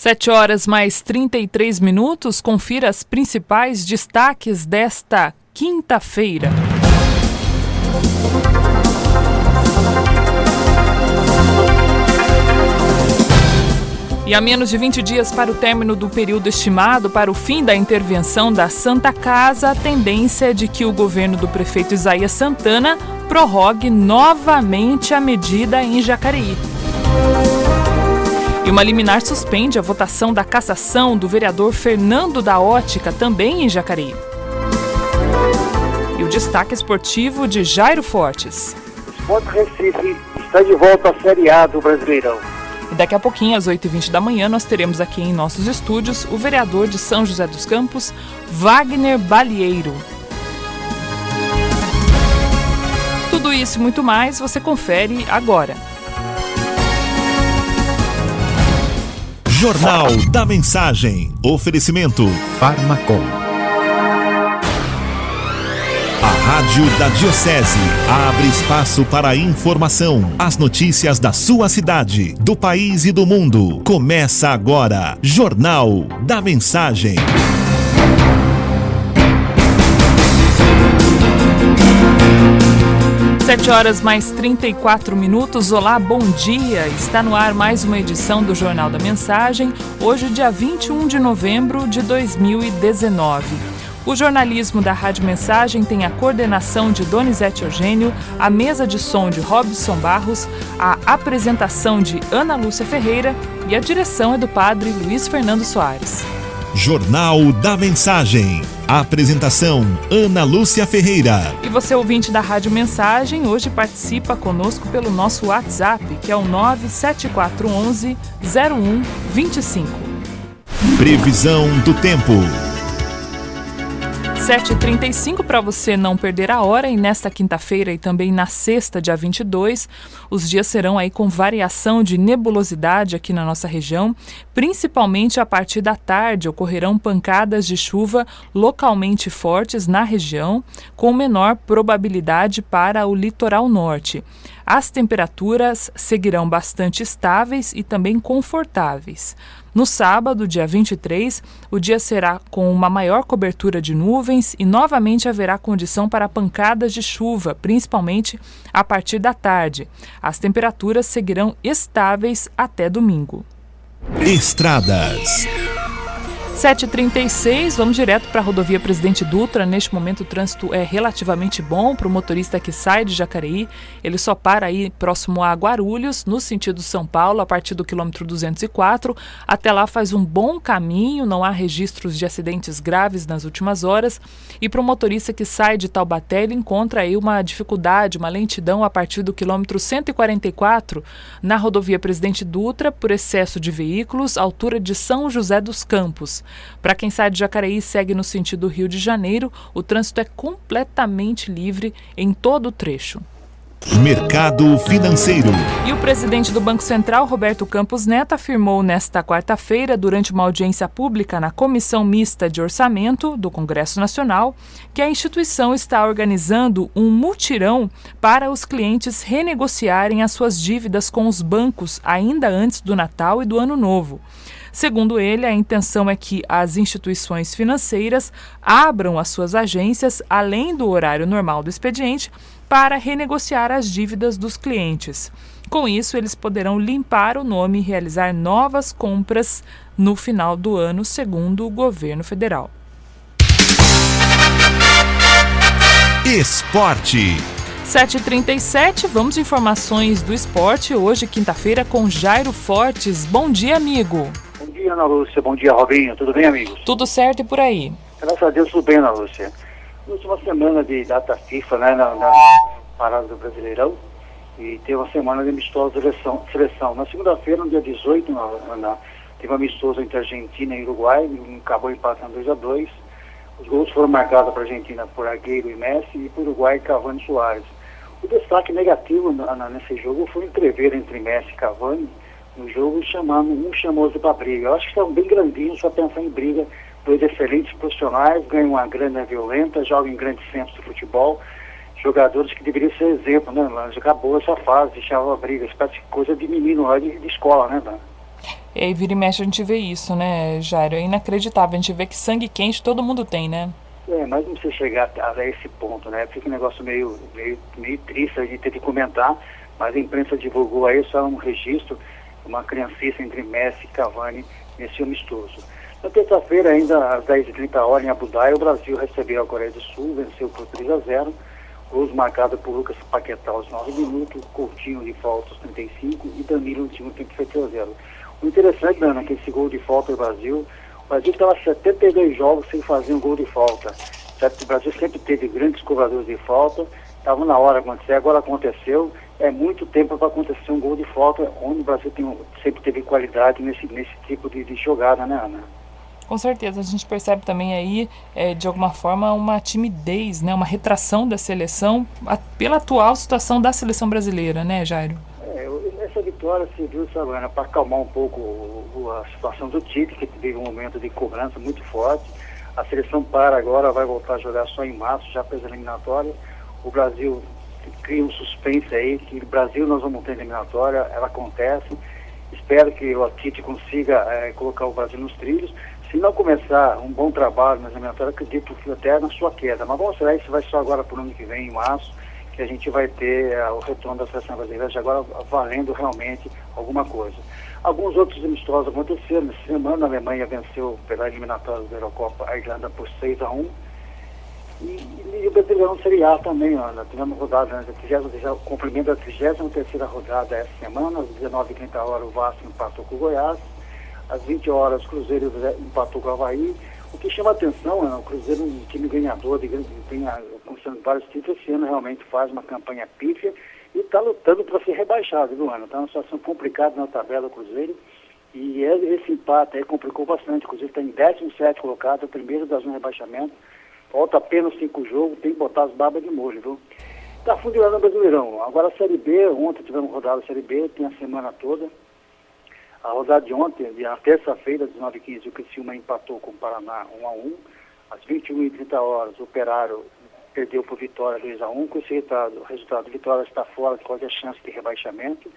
7 horas mais 33 minutos, confira as principais destaques desta quinta-feira. E a menos de 20 dias para o término do período estimado para o fim da intervenção da Santa Casa, a tendência é de que o governo do prefeito Isaías Santana prorrogue novamente a medida em Jacareí. E uma liminar suspende a votação da cassação do vereador Fernando da Ótica, também em Jacareí. E o destaque esportivo de Jairo Fortes. O Sport Recife está de volta à Série A do Brasileirão. E daqui a pouquinho, às 8h20 da manhã, nós teremos aqui em nossos estúdios o vereador de São José dos Campos, Wagner Balieiro. Tudo isso e muito mais você confere agora. Jornal da Mensagem. Oferecimento Farmacom. A Rádio da Diocese abre espaço para a informação. As notícias da sua cidade, do país e do mundo. Começa agora. Jornal da Mensagem. Sete horas mais 34 minutos. Olá, bom dia. Está no ar mais uma edição do Jornal da Mensagem, hoje dia 21 de novembro de 2019. O jornalismo da Rádio Mensagem tem a coordenação de Donizete Eugênio, a mesa de som de Robson Barros, a apresentação de Ana Lúcia Ferreira e a direção é do padre Luiz Fernando Soares. Jornal da Mensagem. A apresentação, Ana Lúcia Ferreira. E você, ouvinte da Rádio Mensagem, hoje participa conosco pelo nosso WhatsApp, que é o 97411-0125. Previsão do tempo. 7h35 para você não perder a hora, e nesta quinta-feira e também na sexta, dia 22, os dias serão aí com variação de nebulosidade aqui na nossa região, principalmente a partir da tarde ocorrerão pancadas de chuva localmente fortes na região, com menor probabilidade para o litoral norte. As temperaturas seguirão bastante estáveis e também confortáveis. No sábado, dia 23, o dia será com uma maior cobertura de nuvens e novamente haverá condição para pancadas de chuva, principalmente a partir da tarde. As temperaturas seguirão estáveis até domingo. Estradas. 7h36, vamos direto para a rodovia Presidente Dutra. Neste momento o trânsito é relativamente bom para o motorista que sai de Jacareí. Ele só para aí próximo a Guarulhos, no sentido São Paulo, a partir do quilômetro 204. Até lá faz um bom caminho, não há registros de acidentes graves nas últimas horas. E para o motorista que sai de Taubaté, ele encontra aí uma dificuldade, uma lentidão a partir do quilômetro 144 na rodovia Presidente Dutra, por excesso de veículos, altura de São José dos Campos. Para quem sai de Jacareí e segue no sentido Rio de Janeiro, o trânsito é completamente livre em todo o trecho. Mercado financeiro. E o presidente do Banco Central, Roberto Campos Neto, afirmou nesta quarta-feira, durante uma audiência pública na Comissão Mista de Orçamento do Congresso Nacional, que a instituição está organizando um mutirão para os clientes renegociarem as suas dívidas com os bancos ainda antes do Natal e do Ano Novo. Segundo ele, a intenção é que as instituições financeiras abram as suas agências além do horário normal do expediente para renegociar as dívidas dos clientes. Com isso, eles poderão limpar o nome e realizar novas compras no final do ano, segundo o governo federal. Esporte. 7h37, vamos de informações do esporte. Hoje, quinta-feira, com Jairo Fortes. Bom dia, amigo. Bom dia, Ana Lúcia. Bom dia, Robinho. Tudo bem, amigos? Tudo certo e por aí? Graças a Deus, tudo bem, Ana Lúcia. Na última semana de data FIFA, né, na parada do Brasileirão, e teve uma semana de amistosa seleção. Na segunda-feira, no dia 18, teve um amistoso entre Argentina e Uruguai, e acabou empatando 2-2. Os gols foram marcados para a Argentina por Agüero e Messi, e por Uruguai, Cavani e Suárez. O destaque negativo nesse jogo foi o entrever entre Messi e Cavani no jogo, um chamou-se para briga. Eu acho que estão bem grandinhos para pensar em briga. Dois excelentes profissionais, ganham uma grana violenta, jogam em grandes centros de futebol. Jogadores que deveriam ser exemplo, né? Acabou essa fase, deixava a briga, espécie de coisa de menino lá de escola, né, Dan? E vira e mexe a gente vê isso, né, Jairo? É inacreditável, a gente vê que sangue quente todo mundo tem, né? Mas não precisa chegar a esse ponto, né? Fica um negócio meio triste a gente ter que comentar, mas a imprensa divulgou aí só um registro, uma criancice entre Messi e Cavani nesse amistoso. Na terça-feira, ainda às 10h30 em Abu Dhabi, o Brasil recebeu a Coreia do Sul, venceu por 3-0, gols marcados por Lucas Paquetá aos 9 minutos, Coutinho de falta aos 35 e Danilo no segundo tempo foi 3-0. O interessante, Ana, que esse gol de falta do Brasil, o Brasil estava 72 jogos sem fazer um gol de falta. O Brasil sempre teve grandes cobradores de falta, estava na hora de acontecer, agora aconteceu. É muito tempo para acontecer um gol de falta, onde o Brasil sempre teve qualidade nesse tipo de jogada, né, Ana? Com certeza, a gente percebe também aí, de alguma forma, uma timidez, né, uma retração da seleção pela atual situação da seleção brasileira, né, Jairo? Essa vitória serviu, sabe, Ana, para acalmar um pouco a situação do Tite, que teve um momento de cobrança muito forte. A seleção agora, vai voltar a jogar só em março, já para as eliminatórias. O Brasil cria um suspense aí, que o Brasil nós vamos ter eliminatória, ela acontece. Espero que o Tite consiga colocar o Brasil nos trilhos. Se não começar um bom trabalho nas eliminatórias, acredito que até na sua queda. Mas vamos ver, isso vai só agora para o ano que vem, em março, que a gente vai ter o retorno da seleção brasileira, já agora valendo realmente alguma coisa. Alguns outros amistosos aconteceram. Nessa semana a Alemanha venceu pela eliminatória da Eurocopa a Irlanda por 6-1. E o Brasileirão Série A também, Ana. Tivemos rodada, cumprimento da 33ª rodada essa semana. Às 19h30 o Vasco empatou com o Goiás. Às 20 horas o Cruzeiro empatou com o Avaí. O que chama a atenção, Ana, o Cruzeiro, um time ganhador, tem conquistando vários títulos, esse ano realmente faz uma campanha pífia e está lutando para ser rebaixado, viu, Ana? Está numa situação complicada na tabela do Cruzeiro. E esse empate aí complicou bastante. O Cruzeiro está em 17º colocado, o primeiro da zona de rebaixamento. Falta apenas 5 jogos, tem que botar as barbas de molho, viu? Está funcionando o Brasileirão. Agora a Série B, ontem tivemos rodada da Série B, tem a semana toda. A rodada de ontem, na terça-feira, 19h15, o Criciúma empatou com o Paraná 1-1. Às 21h30, o Operário perdeu por Vitória 2-1. Com esse resultado, Vitória está fora de qualquer chance de rebaixamento.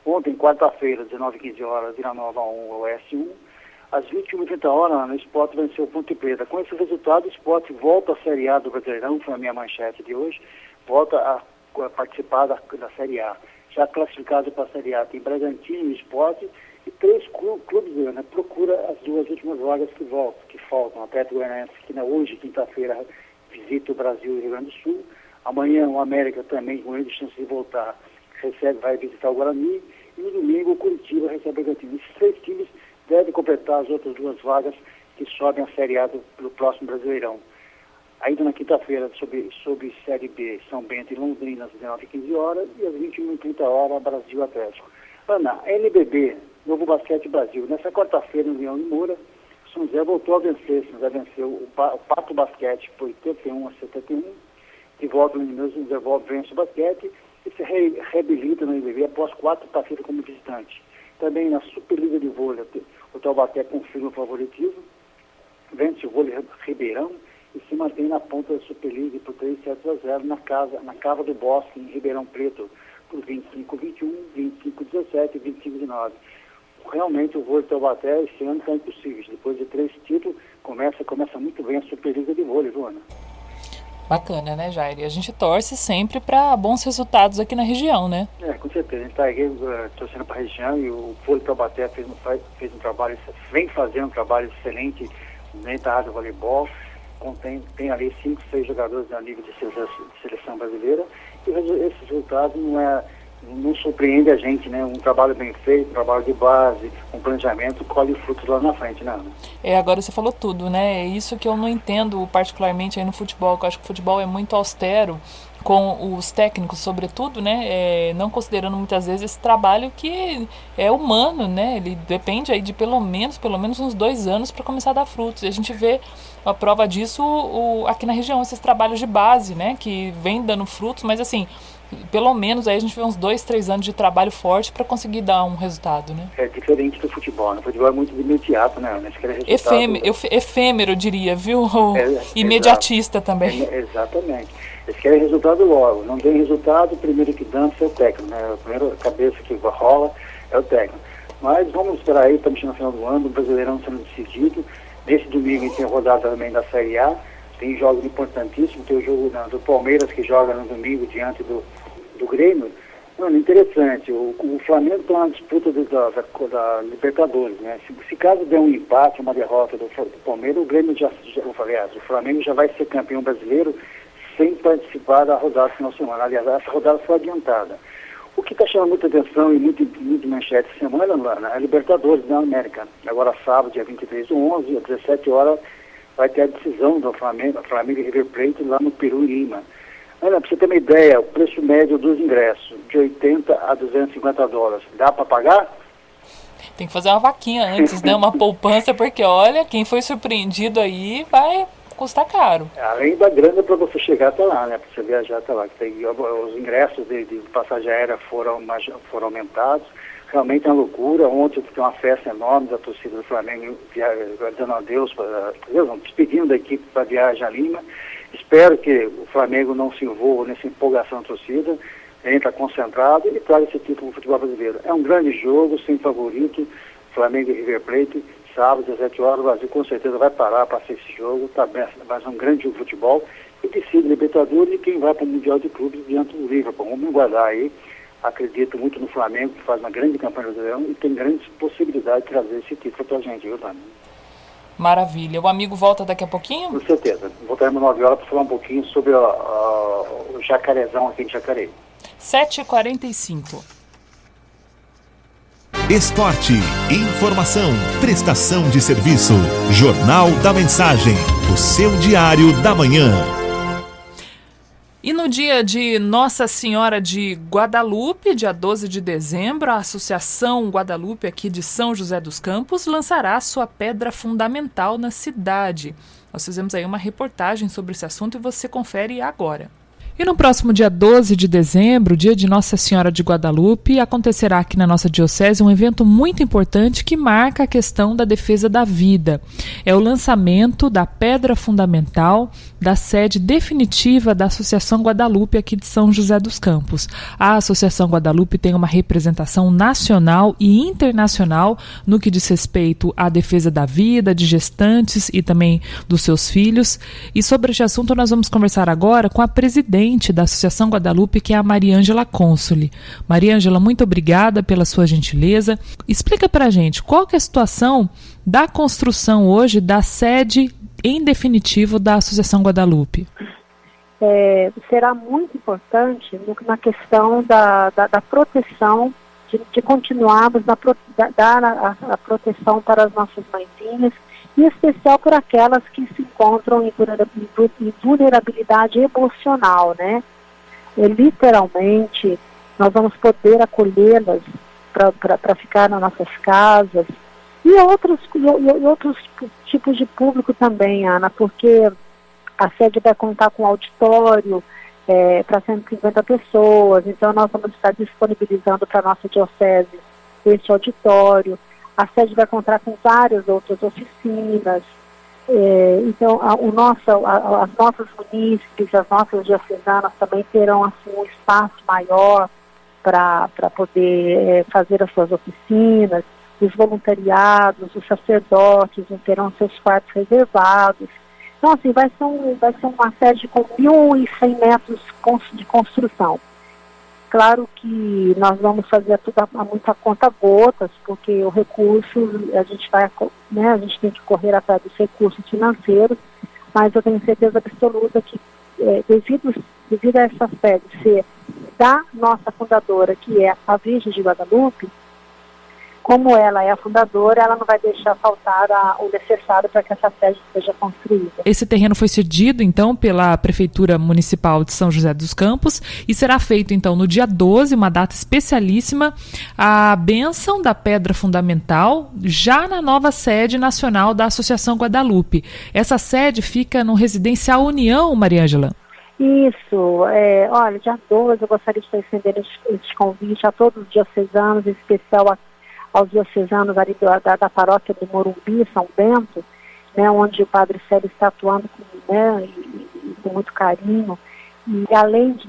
Ontem, quarta-feira, 19h15, Vila Nova 1, Oeste 1. Às 21h30, o Sport venceu o Ponte Preta. Com esse resultado, o Sport volta à Série A do Brasileirão, foi a minha manchete de hoje, volta a participar da Série A. Já classificado para a Série A, tem Bragantino e Sport, e 3 clubes, né, procura as 2 últimas vagas que faltam. Atlético Goianiense, que hoje, quinta-feira, visita o Brasil e o Rio Grande do Sul. Amanhã, o América também, com grande chance de voltar, vai visitar o Guarani. E no domingo, o Curitiba recebe o Bragantino. Esses 3 times devem completar as outras 2 vagas que sobem a Série A do próximo Brasileirão. Ainda na quinta-feira, sobre Série B, São Bento e Londrina, às 19h15, e às 21h30, Brasil Atlético. Ana, NBB, Novo Basquete Brasil. Nessa quarta-feira, no Leão de Moura, São José voltou a vencer. São José venceu o Pato Basquete por 81-71. De volta no Minas, São José vence o basquete e se reabilita no NBB após 4 partidas como visitante. Também na Superliga de Vôlei, o Taubaté confirma o favoritismo, vence o Vôlei Ribeirão e se mantém na ponta da Superliga por 3-0 na Cava do Bosque, em Ribeirão Preto, por 25-21, 25-17 e 25-19. Realmente o vôlei Taubaté esse ano está impossível. Depois de 3 títulos, começa muito bem a Superliga de Vôlei, viu, Ana? Bacana, né, Jair? E a gente torce sempre para bons resultados aqui na região, né? Com certeza. A gente está aqui torcendo para a região e o vôlei Taubaté fez um trabalho, vem fazendo um trabalho excelente dentro da área do voleibol. Tem ali 5, 6 jogadores a nível de seleção brasileira e esse resultado não surpreende a gente, né? Um trabalho bem feito, um trabalho de base, um planejamento, colhe frutos lá na frente, né? Agora você falou tudo, né? É isso que eu não entendo particularmente aí no futebol, que eu acho que o futebol é muito austero com os técnicos, sobretudo, né? Não considerando muitas vezes esse trabalho que é humano, né? Ele depende aí de pelo menos uns 2 anos para começar a dar frutos. E a gente vê a prova disso aqui na região, esses trabalhos de base, né? Que vem dando frutos, mas assim, pelo menos aí a gente vê uns 2, 3 anos de trabalho forte para conseguir dar um resultado, né? É diferente do futebol, né? O futebol é muito imediato, né? Efêmero, eu diria, viu? Imediatista também. Exatamente. Eles querem resultado logo. Não tem resultado, o primeiro que dança é o técnico, né? A primeira cabeça que rola é o técnico. Mas vamos esperar aí, estamos no final do ano, o Brasileirão sendo decidido. Nesse domingo tem a rodada também da Série A, tem jogos importantíssimos, tem o jogo do Palmeiras que joga no domingo diante do Grêmio. Mano, interessante, o Flamengo está na disputa da Libertadores, né? Se caso der um empate, uma derrota do Palmeiras, o Grêmio o Flamengo já vai ser campeão brasileiro sem participar da rodada final de semana. Aliás, essa rodada foi adiantada. O que está chamando muita atenção e muito manchete essa semana, Lana, é a Libertadores da América. Agora sábado, dia 23/11, às 17 horas, vai ter a decisão do Flamengo e River Plate lá no Peru, em Lima. Olha, para você ter uma ideia, o preço médio dos ingressos, de 80 a 250 dólares. Dá para pagar? Tem que fazer uma vaquinha antes, né? Uma poupança, porque olha, quem foi surpreendido aí vai custar caro. Além da grana para você chegar até lá, né? Para você viajar até lá. Os ingressos de passagem aérea foram aumentados. Realmente é uma loucura. Ontem tem uma festa enorme da torcida do Flamengo, dando adeus, despedindo da equipe para viagem a Lima. Espero que o Flamengo não se envolva nessa empolgação da torcida, entra concentrado e traga esse título no futebol brasileiro. É um grande jogo, sem favorito, Flamengo e River Plate, sábado, 17 horas, o Brasil com certeza vai parar para assistir esse jogo, vai ser um grande jogo de futebol, e decide Libertadores e quem vai para o Mundial de Clubes diante do Liverpool. Vamos guardar aí, acredito muito no Flamengo, que faz uma grande campanha brasileira e tem grandes possibilidades de trazer esse título para a gente, viu, Dani? Maravilha. O amigo volta daqui a pouquinho? Com certeza. Voltaremos 9 horas para falar um pouquinho sobre o jacarezão aqui em Jacareí. 7h45. Esporte, informação, prestação de serviço. Jornal da Mensagem, o seu diário da manhã. E no dia de Nossa Senhora de Guadalupe, dia 12 de dezembro, a Associação Guadalupe aqui de São José dos Campos lançará sua pedra fundamental na cidade. Nós fizemos aí uma reportagem sobre esse assunto e você confere agora. E no próximo dia 12 de dezembro, dia de Nossa Senhora de Guadalupe, acontecerá aqui na nossa diocese um evento muito importante que marca a questão da defesa da vida. É o lançamento da pedra fundamental da sede definitiva da Associação Guadalupe aqui de São José dos Campos. A Associação Guadalupe tem uma representação nacional e internacional no que diz respeito à defesa da vida, de gestantes e também dos seus filhos. E sobre este assunto nós vamos conversar agora com a presidente da Associação Guadalupe, que é a Mariângela Consoli. Mariângela, muito obrigada pela sua gentileza. Explica pra gente qual que é a situação da construção hoje da sede em definitivo da Associação Guadalupe. Será muito importante na questão da proteção, de continuarmos dar a proteção para as nossas mãezinhas, em especial por aquelas que se encontram em vulnerabilidade emocional, né? Literalmente, nós vamos poder acolhê-las para ficar nas nossas casas e outros tipos de público também, Ana, porque a sede vai contar com auditório para 150 pessoas, então nós vamos estar disponibilizando para a nossa diocese esse auditório. A sede vai contar com várias outras oficinas, então as nossas munícipes, as nossas diocesanas também terão assim, um espaço maior para poder fazer as suas oficinas, os voluntariados, os sacerdotes terão seus quartos reservados. Então, assim, vai ser uma sede com 1.100 metros de construção. Claro que nós vamos fazer tudo a muita conta gotas, porque o recurso, a gente tem que correr atrás dos recursos financeiros, mas eu tenho certeza absoluta que devido a essa sede ser da nossa fundadora, que é a Virgem de Guadalupe, como ela é a fundadora, ela não vai deixar faltar o necessário para que essa sede seja construída. Esse terreno foi cedido, então, pela Prefeitura Municipal de São José dos Campos e será feito, então, no dia 12, uma data especialíssima, a bênção da pedra fundamental, já na nova sede nacional da Associação Guadalupe. Essa sede fica no Residencial União, Mariângela? Isso. Olha, dia 12 eu gostaria de estar estendendo esse convite a todos os diocesanos, em especial aos diocesanos ali da paróquia do Morumbi, São Bento, né, onde o Padre Célio está atuando com muito carinho. E além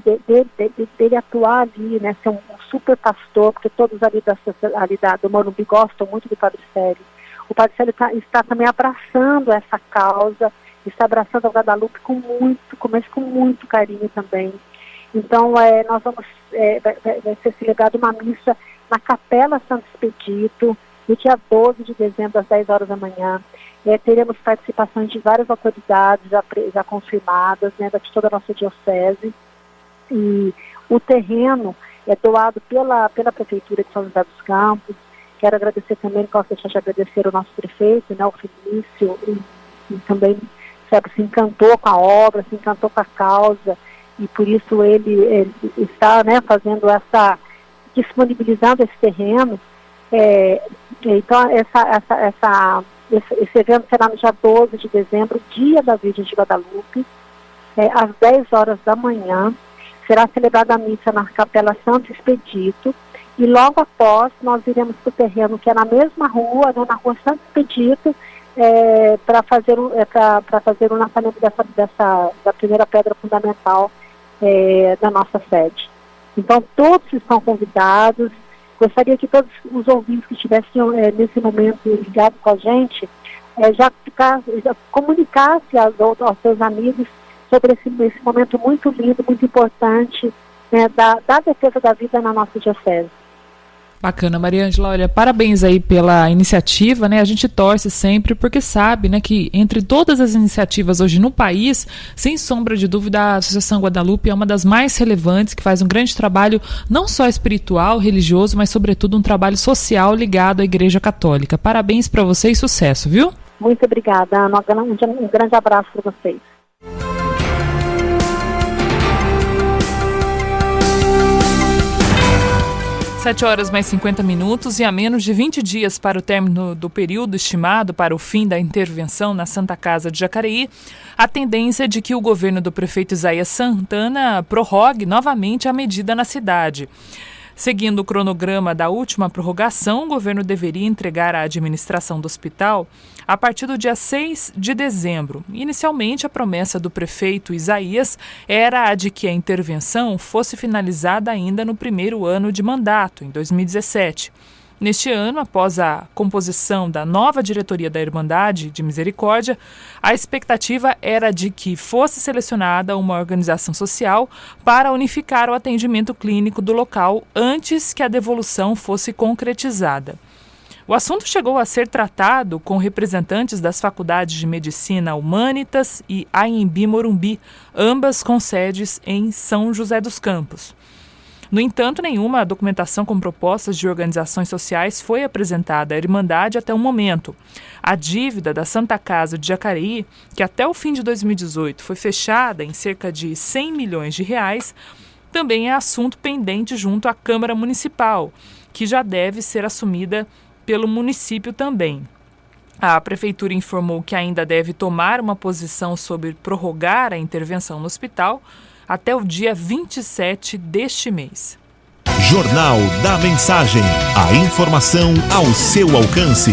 dele atuar ali, né, ser um super pastor, porque todos ali do Morumbi gostam muito do Padre Célio. O Padre Célio está também abraçando essa causa, está abraçando a Guadalupe com muito carinho também. Então, nós vamos vai ser celebrada uma missa na Capela Santo Expedito, no dia 12 de dezembro, às 10 horas da manhã. Teremos participações de várias autoridades já confirmadas, né, de toda a nossa diocese. E o terreno é doado pela Prefeitura de São José dos Campos. Quero agradecer também, posso deixar de agradecer o nosso prefeito, né, o Felício, e também, sabe, se encantou com a obra, se encantou com a causa, e por isso ele está, né, disponibilizando esse terreno. Então, esse evento será no dia 12 de dezembro, dia da Virgem de Guadalupe, às 10 horas da manhã. Será celebrada a missa na Capela Santo Expedito, e logo após nós iremos para o terreno que é na mesma rua, né, na Rua Santo Expedito, para fazer o lançamento da primeira pedra fundamental da nossa sede. Então, todos estão convidados. Gostaria que todos os ouvintes que estivessem nesse momento ligados com a gente já comunicassem aos seus amigos sobre esse momento muito lindo, muito importante, né, da defesa da vida na nossa diocese. Bacana, Mariângela, olha, parabéns aí pela iniciativa, né? A gente torce sempre porque sabe, né, que entre todas as iniciativas hoje no país, sem sombra de dúvida, a Associação Guadalupe é uma das mais relevantes, que faz um grande trabalho não só espiritual, religioso, mas sobretudo um trabalho social ligado à Igreja Católica. Parabéns para você e sucesso, viu? Muito obrigada, Ana. Um grande abraço para vocês. 7 horas mais 50 minutos e a menos de 20 dias para o término do período estimado para o fim da intervenção na Santa Casa de Jacareí, a tendência é de que o governo do prefeito Isaías Santana prorrogue novamente a medida na cidade. Seguindo o cronograma da última prorrogação, o governo deveria entregar a administração do hospital a partir do dia 6 de dezembro. Inicialmente, a promessa do prefeito Isaías era a de que a intervenção fosse finalizada ainda no primeiro ano de mandato, em 2017. Neste ano, após a composição da nova diretoria da Irmandade de Misericórdia, a expectativa era de que fosse selecionada uma organização social para unificar o atendimento clínico do local antes que a devolução fosse concretizada. O assunto chegou a ser tratado com representantes das faculdades de Medicina Humanitas e Anhembi Morumbi, ambas com sedes em São José dos Campos. No entanto, nenhuma documentação com propostas de organizações sociais foi apresentada à Irmandade até o momento. A dívida da Santa Casa de Jacareí, que até o fim de 2018 foi fechada em cerca de 100 milhões de reais, também é assunto pendente junto à Câmara Municipal, que já deve ser assumida pelo município também. A Prefeitura informou que ainda deve tomar uma posição sobre prorrogar a intervenção no hospital até o dia 27 deste mês. Jornal da Mensagem. A informação ao seu alcance.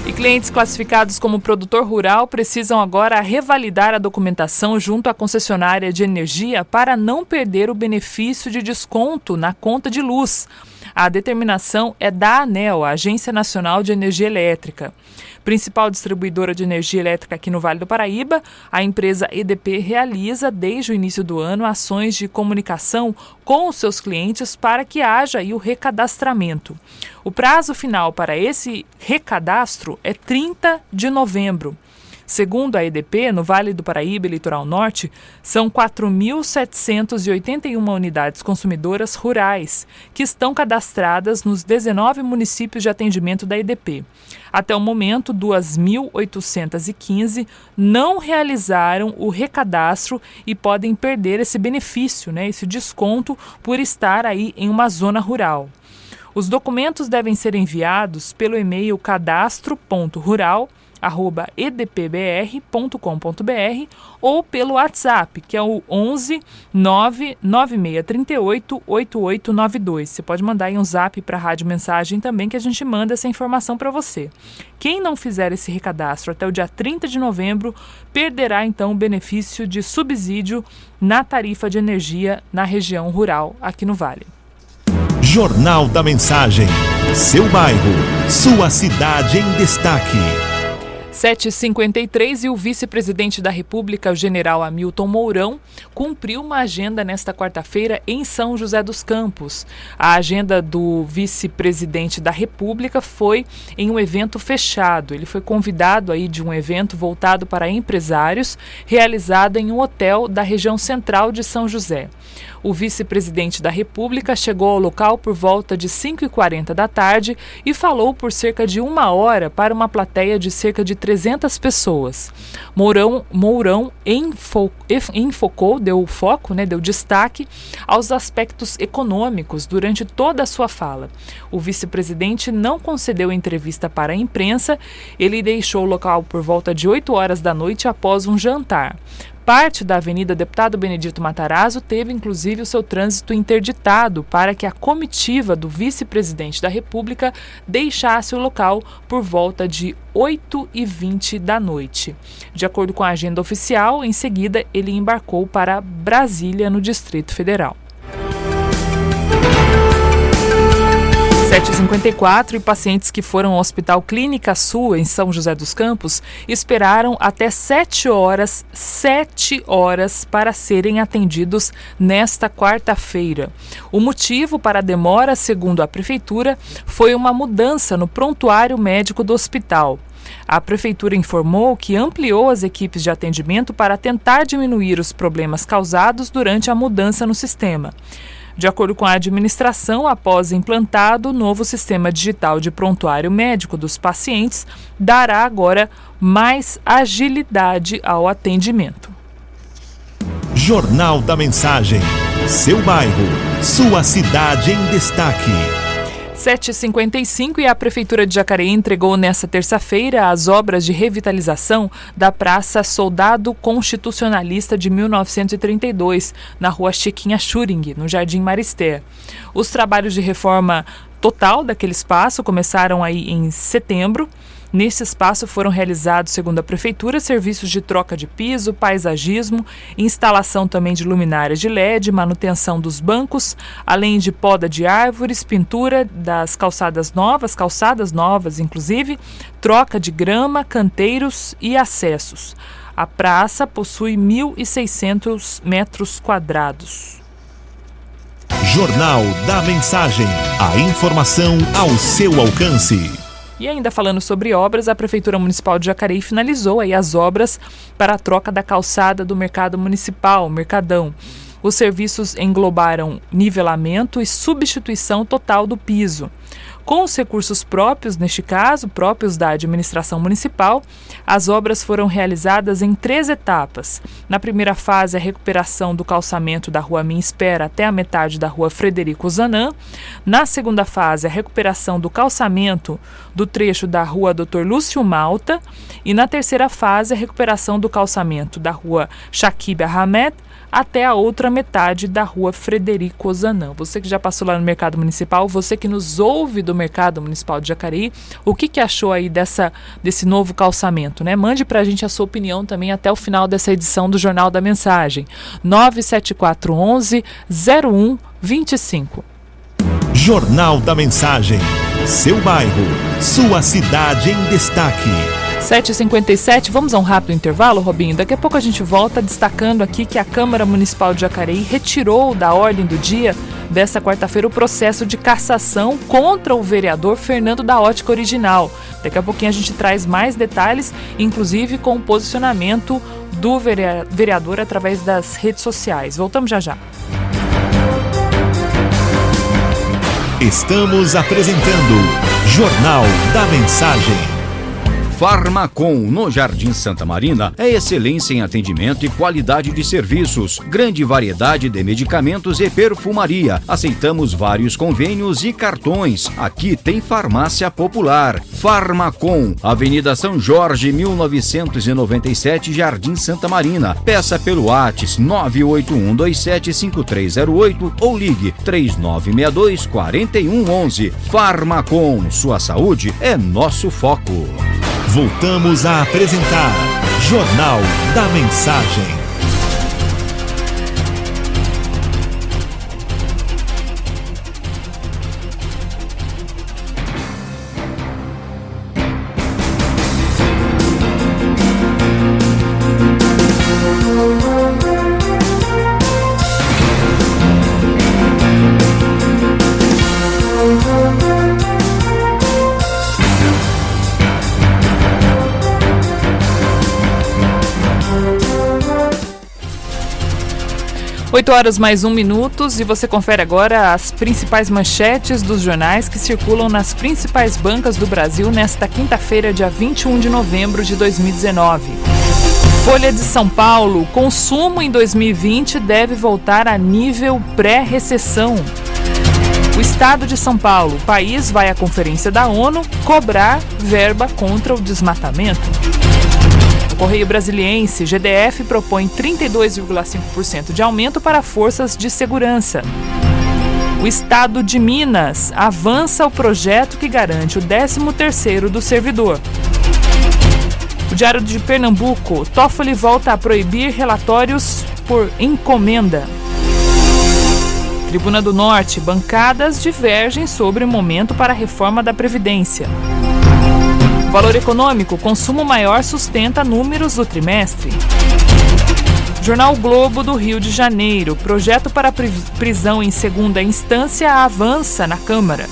E clientes classificados como produtor rural precisam agora revalidar a documentação junto à concessionária de energia para não perder o benefício de desconto na conta de luz. A determinação é da ANEEL, a Agência Nacional de Energia Elétrica. Principal distribuidora de energia elétrica aqui no Vale do Paraíba, a empresa EDP realiza, desde o início do ano, ações de comunicação com os seus clientes para que haja aí o recadastramento. O prazo final para esse recadastro é 30 de novembro. Segundo a EDP, no Vale do Paraíba e Litoral Norte, são 4.781 unidades consumidoras rurais que estão cadastradas nos 19 municípios de atendimento da EDP. Até o momento, 2.815 não realizaram o recadastro e podem perder esse benefício, né, esse desconto, por estar aí em uma zona rural. Os documentos devem ser enviados pelo e-mail cadastro.rural@edp.gov.br edpbr.com.br ou pelo WhatsApp, que é o 11 99638 8892. Você pode mandar aí um zap para a Rádio Mensagem também, que a gente manda essa informação para você. Quem não fizer esse recadastro até o dia 30 de novembro, perderá então o benefício de subsídio na tarifa de energia na região rural aqui no Vale. Jornal da Mensagem. Seu bairro, sua cidade em destaque. 7h53 e o vice-presidente da República, o general Hamilton Mourão, cumpriu uma agenda nesta quarta-feira em São José dos Campos. A agenda do vice-presidente da República foi em um evento fechado. Ele foi convidado aí de um evento voltado para empresários, realizado em um hotel da região central de São José. O vice-presidente da República chegou ao local por volta de 5h40 da tarde e falou por cerca de 1 hora para uma plateia de cerca de 300 pessoas. Mourão deu destaque aos aspectos econômicos durante toda a sua fala. O vice-presidente não concedeu entrevista para a imprensa, ele deixou o local por volta de 8 horas da noite após um jantar. Parte da Avenida Deputado Benedito Matarazzo teve, inclusive, o seu trânsito interditado para que a comitiva do vice-presidente da República deixasse o local por volta de 8h20 da noite. De acordo com a agenda oficial, em seguida ele embarcou para Brasília, no Distrito Federal. 7h54 e pacientes que foram ao Hospital Clínica Sul, em São José dos Campos, esperaram até 7 horas para serem atendidos nesta quarta-feira. O motivo para a demora, segundo a Prefeitura, foi uma mudança no prontuário médico do hospital. A Prefeitura informou que ampliou as equipes de atendimento para tentar diminuir os problemas causados durante a mudança no sistema. De acordo com a administração, após implantado, o novo sistema digital de prontuário médico dos pacientes dará agora mais agilidade ao atendimento. Jornal da Mensagem. Seu bairro, sua cidade em destaque. 7h55 e a Prefeitura de Jacareí entregou nesta terça-feira as obras de revitalização da Praça Soldado Constitucionalista de 1932, na Rua Chiquinha Schuring, no Jardim Maristé. Os trabalhos de reforma total daquele espaço começaram aí em setembro. Nesse espaço foram realizados, segundo a Prefeitura, serviços de troca de piso, paisagismo, instalação também de luminárias de LED, manutenção dos bancos, além de poda de árvores, pintura das calçadas novas inclusive, troca de grama, canteiros e acessos. A praça possui 1.600 metros quadrados. Jornal da Mensagem. A informação ao seu alcance. E ainda falando sobre obras, a Prefeitura Municipal de Jacareí finalizou aí as obras para a troca da calçada do Mercado Municipal, Mercadão. Os serviços englobaram nivelamento e substituição total do piso. Com os recursos próprios, neste caso, próprios da administração municipal, as obras foram realizadas em 3 etapas. Na primeira fase, a recuperação do calçamento da Rua Minha Espera até a metade da Rua Frederico Zanam. Na segunda fase, a recuperação do calçamento do trecho da Rua Dr. Lúcio Malta. E na terceira fase, a recuperação do calçamento da Rua Shakib Ahmed até a outra metade da Rua Frederico Zanam. Você que já passou lá no Mercado Municipal, você que nos ouve do Mercado Municipal de Jacareí, o que achou aí desse novo calçamento, né? Mande pra gente a sua opinião também até o final dessa edição do Jornal da Mensagem. 97411-0125. Jornal da Mensagem. Seu bairro, sua cidade em destaque. 7h57, vamos a um rápido intervalo, Robinho? Daqui a pouco a gente volta destacando aqui que a Câmara Municipal de Jacareí retirou da ordem do dia desta quarta-feira o processo de cassação contra o vereador Fernando da Ótica Original. Daqui a pouquinho a gente traz mais detalhes, inclusive com o posicionamento do vereador através das redes sociais. Voltamos já já. Estamos apresentando Jornal da Mensagem. Farmacom, no Jardim Santa Marina, é excelência em atendimento e qualidade de serviços. Grande variedade de medicamentos e perfumaria. Aceitamos vários convênios e cartões. Aqui tem farmácia popular. Farmacom, Avenida São Jorge, 1997, Jardim Santa Marina. Peça pelo WhatsApp 981275308 ou ligue 3962-4111. Farmacom, sua saúde é nosso foco. Voltamos a apresentar Jornal da Mensagem. Oito horas mais 1 minuto e você confere agora as principais manchetes dos jornais que circulam nas principais bancas do Brasil nesta quinta-feira, dia 21 de novembro de 2019. Folha de São Paulo, consumo em 2020 deve voltar a nível pré-recessão. O Estado de São Paulo, o país vai à Conferência da ONU cobrar verba contra o desmatamento. O Correio Brasiliense, GDF propõe 32,5% de aumento para forças de segurança. O Estado de Minas avança o projeto que garante o 13º do servidor. O Diário de Pernambuco, Toffoli volta a proibir relatórios por encomenda. Tribuna do Norte, bancadas divergem sobre o momento para a reforma da Previdência. Valor Econômico, consumo maior sustenta números do trimestre. Jornal Globo do Rio de Janeiro, projeto para prisão em segunda instância avança na Câmara.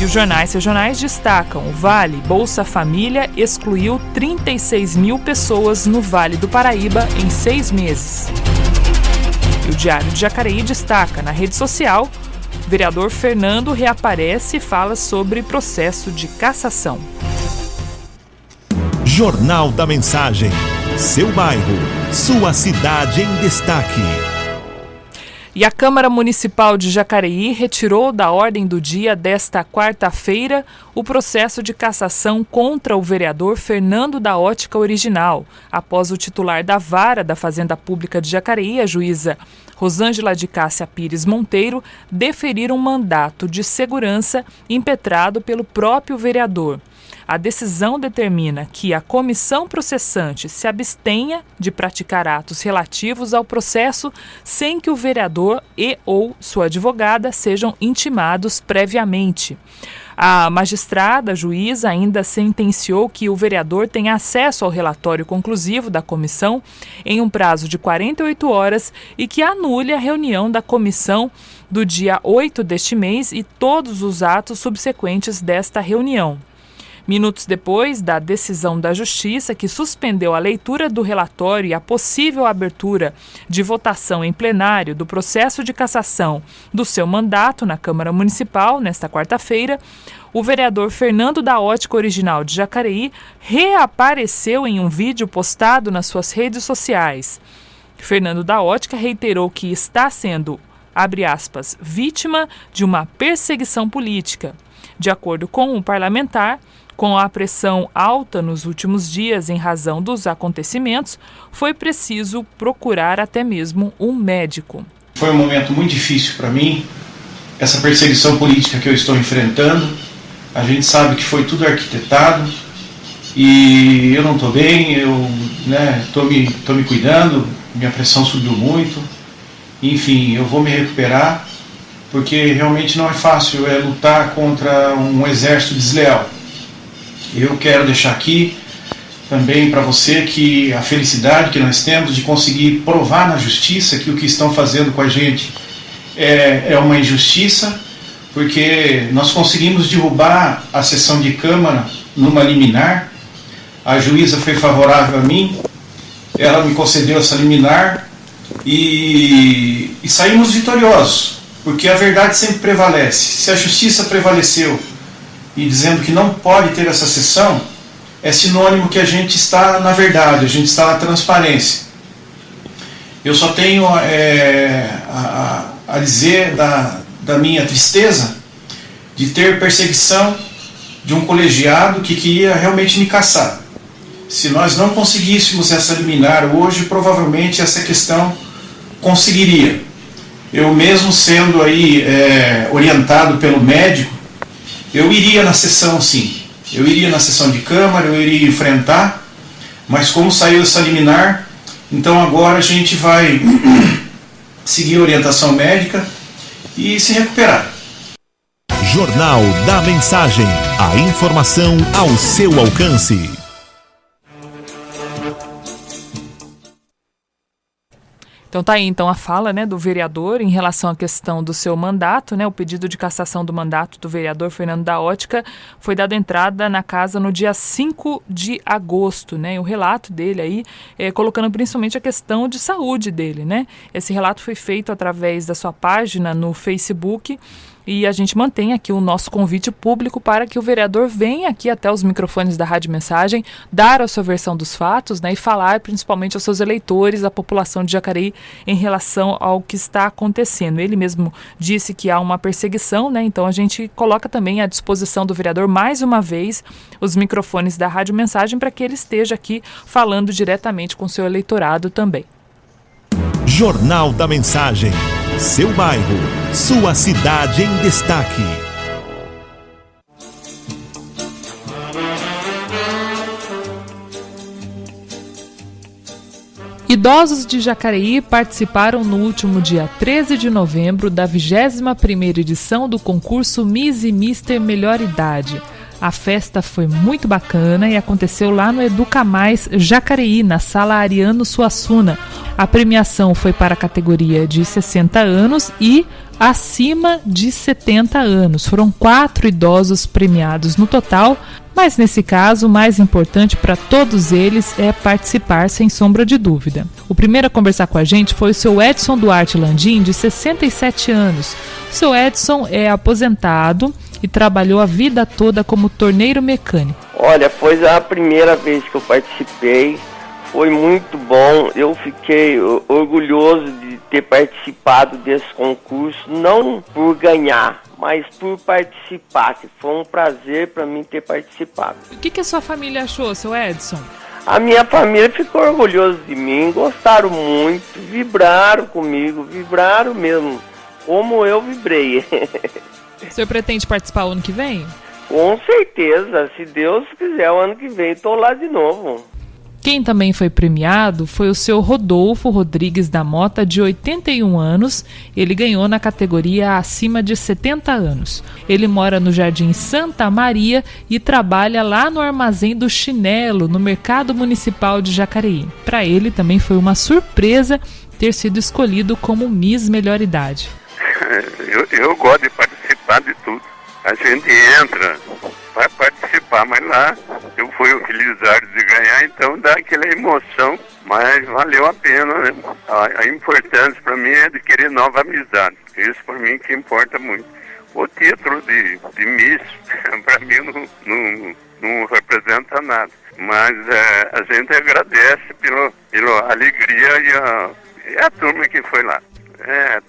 E os jornais regionais destacam: o Vale Bolsa Família excluiu 36 mil pessoas no Vale do Paraíba em 6 meses. E o Diário de Jacareí destaca: na rede social, o vereador Fernando reaparece e fala sobre processo de cassação. Jornal da Mensagem. Seu bairro, sua cidade em destaque. E a Câmara Municipal de Jacareí retirou da ordem do dia desta quarta-feira o processo de cassação contra o vereador Fernando da Ótica Original, após o titular da Vara da Fazenda Pública de Jacareí, a juíza Rosângela de Cássia Pires Monteiro, deferir um mandato de segurança impetrado pelo próprio vereador. A decisão determina que a comissão processante se abstenha de praticar atos relativos ao processo sem que o vereador e ou sua advogada sejam intimados previamente. A magistrada, juíza, ainda sentenciou que o vereador tenha acesso ao relatório conclusivo da comissão em um prazo de 48 horas e que anule a reunião da comissão do dia 8 deste mês e todos os atos subsequentes desta reunião. Minutos depois da decisão da Justiça, que suspendeu a leitura do relatório e a possível abertura de votação em plenário do processo de cassação do seu mandato na Câmara Municipal, nesta quarta-feira, o vereador Fernando da Ótica Original de Jacareí reapareceu em um vídeo postado nas suas redes sociais. Fernando da Ótica reiterou que está sendo, abre aspas, vítima de uma perseguição política. De acordo com o parlamentar, com a pressão alta nos últimos dias em razão dos acontecimentos, foi preciso procurar até mesmo um médico. Foi um momento muito difícil para mim, essa perseguição política que eu estou enfrentando. A gente sabe que foi tudo arquitetado e eu não estou bem, eu estou me cuidando, minha pressão subiu muito. Enfim, eu vou me recuperar, porque realmente não é fácil lutar contra um exército desleal. Eu quero deixar aqui também para você que a felicidade que nós temos de conseguir provar na justiça que o que estão fazendo com a gente é uma injustiça, porque nós conseguimos derrubar a sessão de Câmara numa liminar. A juíza foi favorável a mim, ela me concedeu essa liminar e saímos vitoriosos, porque a verdade sempre prevalece. Se a justiça prevaleceu e dizendo que não pode ter essa sessão, é sinônimo que a gente está na verdade, a gente está na transparência. Eu só tenho a dizer da minha tristeza de ter perseguição de um colegiado que queria realmente me caçar. Se nós não conseguíssemos essa liminar hoje, provavelmente essa questão conseguiria. Eu mesmo sendo aí orientado pelo médico, eu iria na sessão sim. Eu iria na sessão de Câmara, eu iria enfrentar, mas como saiu essa liminar, então agora a gente vai seguir a orientação médica e se recuperar. Jornal da Mensagem. A informação ao seu alcance. Então tá aí então a fala, né, do vereador em relação à questão do seu mandato, né, o pedido de cassação do mandato do vereador Fernando da Ótica foi dado entrada na casa no dia 5 de agosto, né, e o relato dele aí, colocando principalmente a questão de saúde dele, né, esse relato foi feito através da sua página no Facebook. E a gente mantém aqui o nosso convite público para que o vereador venha aqui até os microfones da Rádio Mensagem, dar a sua versão dos fatos, né, e falar principalmente aos seus eleitores, à população de Jacareí, em relação ao que está acontecendo. Ele mesmo disse que há uma perseguição, né, então a gente coloca também à disposição do vereador, mais uma vez, os microfones da Rádio Mensagem para que ele esteja aqui falando diretamente com o seu eleitorado também. Jornal da Mensagem. Seu bairro, sua cidade em destaque. Idosos de Jacareí participaram no último dia 13 de novembro da 21ª edição do concurso Miss e Mister Melhor Idade. A festa foi muito bacana e aconteceu lá no Educa Mais Jacareí, na Sala Ariano Suassuna. A premiação foi para a categoria de 60 anos e acima de 70 anos. Foram 4 idosos premiados no total, mas nesse caso o mais importante para todos eles é participar, sem sombra de dúvida. O primeiro a conversar com a gente foi o seu Edson Duarte Landim, de 67 anos. O seu Edson é aposentado e trabalhou a vida toda como torneiro mecânico. Olha, foi a primeira vez que eu participei, foi muito bom, eu fiquei orgulhoso de ter participado desse concurso, não por ganhar, mas por participar, que foi um prazer para mim ter participado. O que a sua família achou, seu Edson? A minha família ficou orgulhosa de mim, gostaram muito, vibraram comigo, vibraram mesmo, como eu vibrei. O senhor pretende participar o ano que vem? Com certeza, se Deus quiser, o ano que vem estou lá de novo. Quem também foi premiado foi o seu Rodolfo Rodrigues da Mota, de 81 anos. Ele ganhou na categoria acima de 70 anos. Ele mora no Jardim Santa Maria e trabalha lá no Armazém do Chinelo, no Mercado Municipal de Jacareí. Para ele também foi uma surpresa ter sido escolhido como Miss Melhor Idade. Eu gosto de participar de tudo. A gente entra para participar, mas lá eu fui utilizado de ganhar, então dá aquela emoção, mas valeu a pena, né? A importância para mim é de querer nova amizade. Isso para mim que importa muito. O título de Miss, para mim não representa nada, mas a gente agradece pela alegria e a turma que foi lá.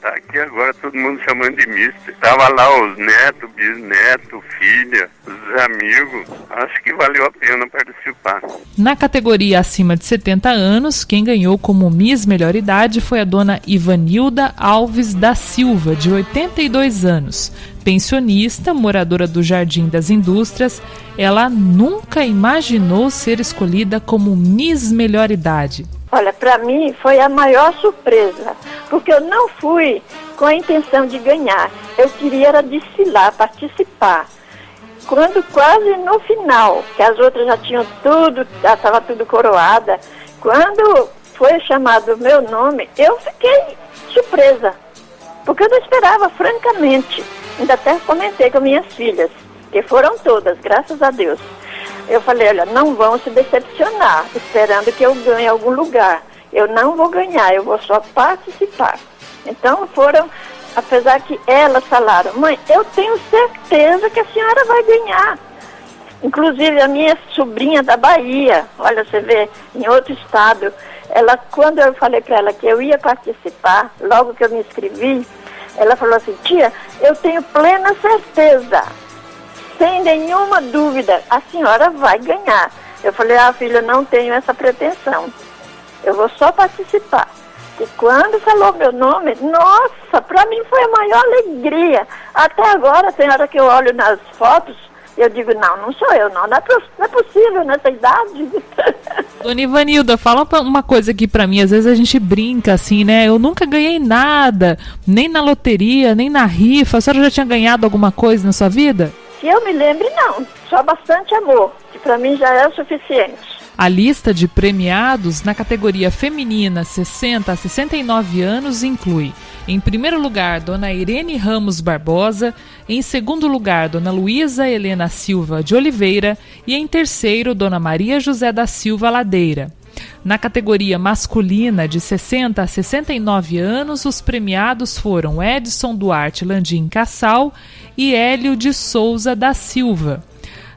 Tá aqui agora todo mundo chamando de mister. Tava lá os netos, bisnetos, filha, os amigos. Acho que valeu a pena participar. Na categoria acima de 70 anos, quem ganhou como Miss Melhor Idade foi a dona Ivanilda Alves da Silva, de 82 anos. Pensionista, moradora do Jardim das Indústrias, ela nunca imaginou ser escolhida como Miss Melhor Idade. Olha, para mim foi a maior surpresa, porque eu não fui com a intenção de ganhar. Eu queria era desfilar, participar. Quando quase no final, que as outras já tinham tudo, já estava tudo coroada, quando foi chamado o meu nome, eu fiquei surpresa, porque eu não esperava, francamente. Ainda até comentei com minhas filhas, que foram todas, graças a Deus. Eu falei, olha, não vão se decepcionar, esperando que eu ganhe algum lugar. Eu não vou ganhar, eu vou só participar. Então foram, apesar que elas falaram, mãe, eu tenho certeza que a senhora vai ganhar. Inclusive a minha sobrinha da Bahia, olha, você vê, em outro estado, ela, quando eu falei para ela que eu ia participar, logo que eu me inscrevi, ela falou assim: tia, eu tenho plena certeza, sem nenhuma dúvida, a senhora vai ganhar. Eu falei: filha, eu não tenho essa pretensão, eu vou só participar. E quando falou meu nome, nossa, para mim foi a maior alegria. Até agora, tem hora que eu olho nas fotos, eu digo: não sou eu, não é possível nessa idade. Dona Ivanilda, fala uma coisa aqui pra mim, às vezes a gente brinca assim, né? Eu nunca ganhei nada, nem na loteria, nem na rifa. A senhora já tinha ganhado alguma coisa na sua vida? Que eu me lembre, não. Só bastante amor, que pra mim já é o suficiente. A lista de premiados na categoria feminina 60 a 69 anos inclui, em primeiro lugar, Dona Irene Ramos Barbosa, em segundo lugar, Dona Luísa Helena Silva de Oliveira e em terceiro, Dona Maria José da Silva Ladeira. Na categoria masculina de 60 a 69 anos, os premiados foram Edson Duarte Landim Cassal e Hélio de Souza da Silva.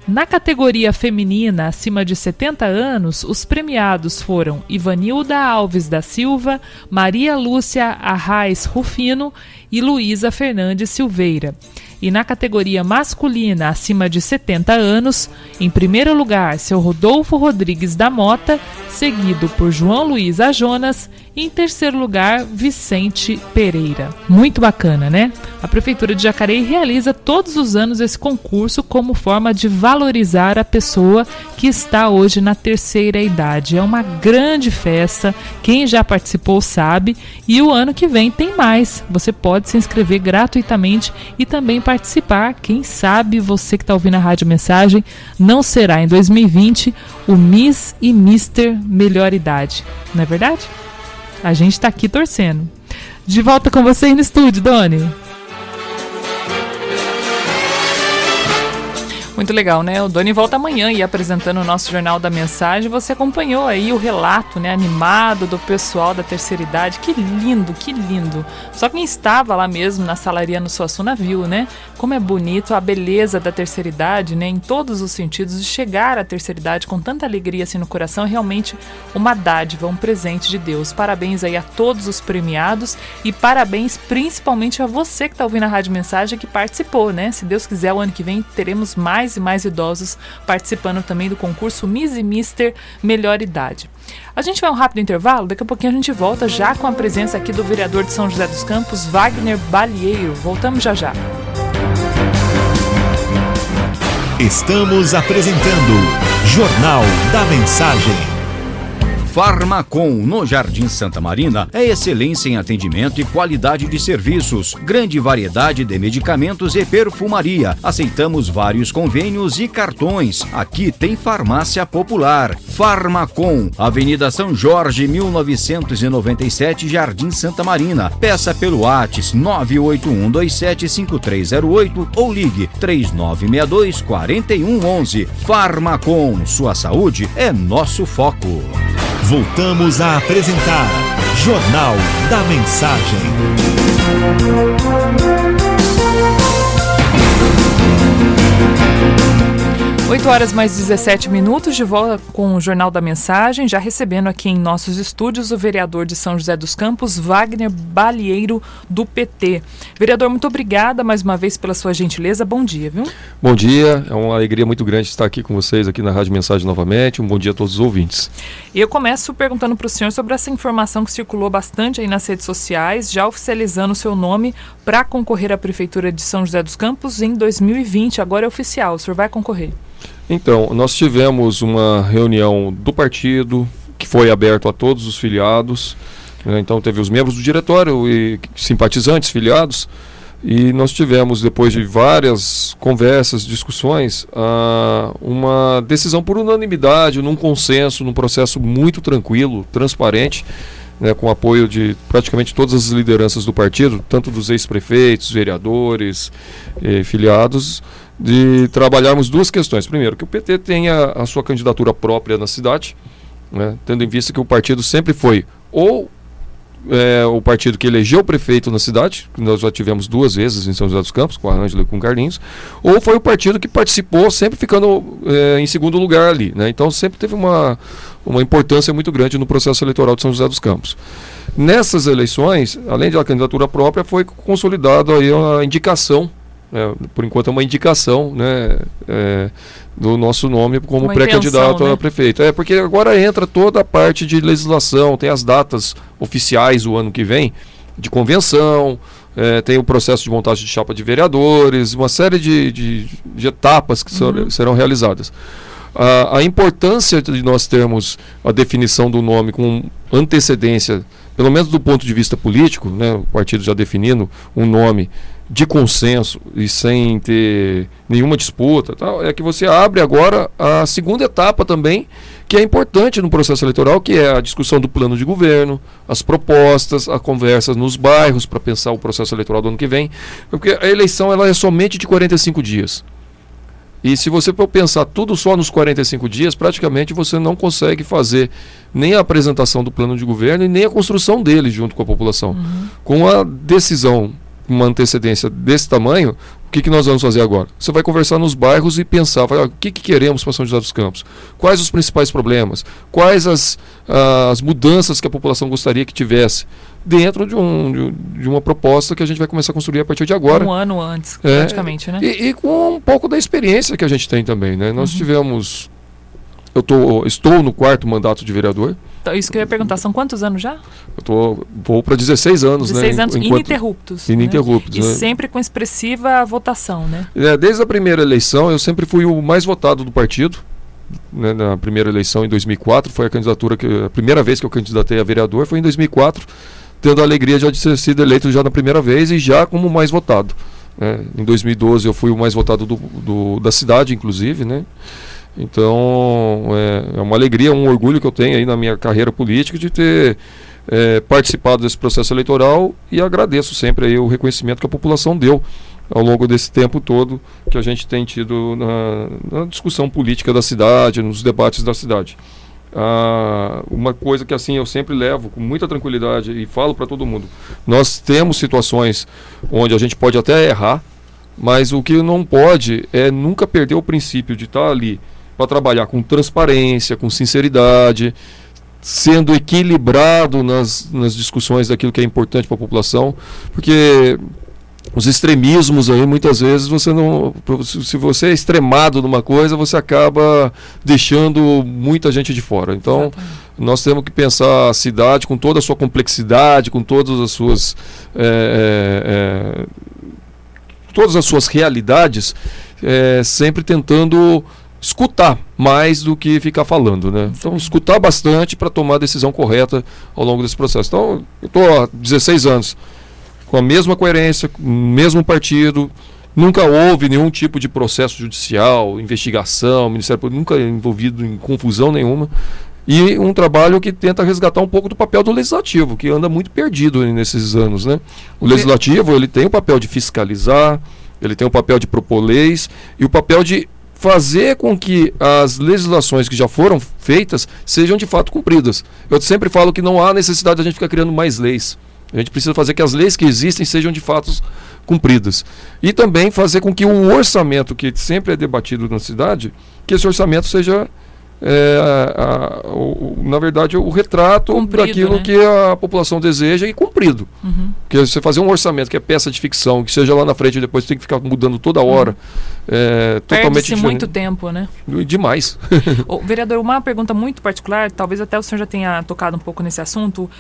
Na categoria feminina acima de 70 anos, os premiados foram Ivanilda Alves da Silva, Maria Lúcia Arraes Rufino e Luísa Fernandes Silveira. E na categoria masculina acima de 70 anos, em primeiro lugar, seu Rodolfo Rodrigues da Mota, seguido por João Luiz Jonas, e em terceiro lugar, Vicente Pereira. Muito bacana, né? A Prefeitura de Jacareí realiza todos os anos esse concurso como forma de valorizar a pessoa que está hoje na terceira idade. É uma grande festa, quem já participou sabe, e o ano que vem tem mais. Você pode se inscrever gratuitamente e também participar. Quem sabe você que está ouvindo a Rádio Mensagem não será em 2020 o Miss e Mister Melhor Idade. Não é verdade? A gente está aqui torcendo. De volta com você aí no estúdio, Doni. Muito legal, né? O Doni volta amanhã e apresentando o nosso Jornal da Mensagem. Você acompanhou aí o relato, né, animado do pessoal da terceira idade. Que lindo, que lindo. Só quem estava lá mesmo na Sala Ariano Suassuna viu, né? Como é bonito a beleza da terceira idade, né? Em todos os sentidos, de chegar à terceira idade com tanta alegria assim no coração, é realmente uma dádiva, um presente de Deus. Parabéns aí a todos os premiados e parabéns principalmente a você que está ouvindo a Rádio Mensagem que participou, né? Se Deus quiser, o ano que vem teremos mais e mais idosos participando também do concurso Miss e Mister Melhor Idade. A gente vai um rápido intervalo, daqui a pouquinho a gente volta já com a presença aqui do vereador de São José dos Campos, Wagner Balieiro. Voltamos já já. Estamos apresentando Jornal da Mensagem. Farmacom, no Jardim Santa Marina, é excelência em atendimento e qualidade de serviços. Grande variedade de medicamentos e perfumaria. Aceitamos vários convênios e cartões. Aqui tem farmácia popular. Farmacom, Avenida São Jorge, 1997, Jardim Santa Marina. Peça pelo WhatsApp 981275308 ou ligue 3962-4111. Farmacom, sua saúde é nosso foco. Voltamos a apresentar Jornal da Mensagem. 8 horas mais 17 minutos, de volta com o Jornal da Mensagem, já recebendo aqui em nossos estúdios o vereador de São José dos Campos, Wagner Balieiro, do PT. Vereador, muito obrigada mais uma vez pela sua gentileza, bom dia, viu? Bom dia, é uma alegria muito grande estar aqui com vocês aqui na Rádio Mensagem novamente, um bom dia a todos os ouvintes. Eu começo perguntando para o senhor sobre essa informação que circulou bastante aí nas redes sociais, já oficializando o seu nome para concorrer à Prefeitura de São José dos Campos em 2020, agora é oficial, o senhor vai concorrer? Então, nós tivemos uma reunião do partido que foi aberto a todos os filiados, né? Então teve os membros do diretório e simpatizantes, filiados, e nós tivemos, depois de várias conversas, discussões, uma decisão por unanimidade, num consenso, num processo muito tranquilo, transparente, né, com apoio de praticamente todas as lideranças do partido, tanto dos ex-prefeitos, vereadores, filiados, de trabalharmos duas questões. Primeiro, que o PT tenha a sua candidatura própria na cidade, né, tendo em vista que o partido sempre foi ou o partido que elegeu o prefeito na cidade, que nós já tivemos 2 vezes em São José dos Campos, com a Ângela e com o Carlinhos, ou foi o partido que participou, sempre ficando em segundo lugar ali, né? Então sempre teve uma importância muito grande no processo eleitoral de São José dos Campos. Nessas eleições, além da candidatura própria, foi consolidada aí a indicação, por enquanto é uma indicação, né, do nosso nome como pré-candidato, né, a prefeito. Porque agora entra toda a parte de legislação, tem as datas oficiais do ano que vem, de convenção, tem o processo de montagem de chapa de vereadores, uma série de etapas que serão realizadas. A importância de nós termos a definição do nome com antecedência, pelo menos do ponto de vista político, né, o partido já definindo um nome de consenso e sem ter nenhuma disputa, tal, é que você abre agora a segunda etapa também, que é importante no processo eleitoral, que é a discussão do plano de governo, as propostas, a conversa nos bairros para pensar o processo eleitoral do ano que vem, porque a eleição ela é somente de 45 dias. E se você for pensar tudo só nos 45 dias, praticamente você não consegue fazer nem a apresentação do plano de governo e nem a construção dele junto com a população. Com a decisão, uma antecedência desse tamanho, o que nós vamos fazer agora? Você vai conversar nos bairros e pensar, o que queremos para São José dos Campos? Quais os principais problemas? Quais as mudanças que a população gostaria que tivesse? Dentro de uma proposta que a gente vai começar a construir a partir de agora. Um ano antes, praticamente, né? E com um pouco da experiência que a gente tem também, né? Nós tivemos... Estou no 4º mandato de vereador. Então, isso que eu ia perguntar, são quantos anos já? Vou para 16 anos, 16 anos ininterruptos. Ininterruptos, né? E sempre com expressiva votação, né? Desde a primeira eleição, eu sempre fui o mais votado do partido. Né, na primeira eleição, em 2004, foi a primeira vez que eu candidatei a vereador, foi em 2004, tendo a alegria de ter sido eleito já na primeira vez e já como o mais votado. Em 2012 eu fui o mais votado da cidade, inclusive, né? Então é uma alegria, um orgulho que eu tenho aí na minha carreira política de ter participado desse processo eleitoral, e agradeço sempre aí o reconhecimento que a população deu ao longo desse tempo todo que a gente tem tido na discussão política da cidade, nos debates da cidade. Uma coisa que assim eu sempre levo com muita tranquilidade e falo para todo mundo: nós temos situações onde a gente pode até errar, mas o que não pode é nunca perder o princípio de estar ali para trabalhar com transparência, com sinceridade, sendo equilibrado nas discussões daquilo que é importante para a população, porque os extremismos aí, muitas vezes, se você é extremado numa coisa, você acaba deixando muita gente de fora. Então, nós temos que pensar a cidade com toda a sua complexidade, com todas as suas realidades, sempre tentando escutar mais do que ficar falando, né? Então, escutar bastante para tomar a decisão correta ao longo desse processo. Então, eu estou há 16 anos com a mesma coerência, com o mesmo partido, nunca houve nenhum tipo de processo judicial, investigação, Ministério Público, nunca envolvido em confusão nenhuma, e um trabalho que tenta resgatar um pouco do papel do Legislativo, que anda muito perdido nesses anos, né? O Legislativo, ele tem o papel de fiscalizar, ele tem o papel de propor leis e o papel de fazer com que as legislações que já foram feitas sejam de fato cumpridas. Eu sempre falo que não há necessidade de a gente ficar criando mais leis. A gente precisa fazer que as leis que existem sejam de fato cumpridas. E também fazer com que o orçamento que sempre é debatido na cidade, que esse orçamento seja, na verdade, o retrato cumprido, daquilo, né, que a população deseja, e cumprido. Porque você fazer um orçamento que é peça de ficção, que seja lá na frente e depois tem que ficar mudando toda hora, totalmente diferente. Muito tempo, né? Demais. Vereador, uma pergunta muito particular, talvez até o senhor já tenha tocado um pouco nesse assunto.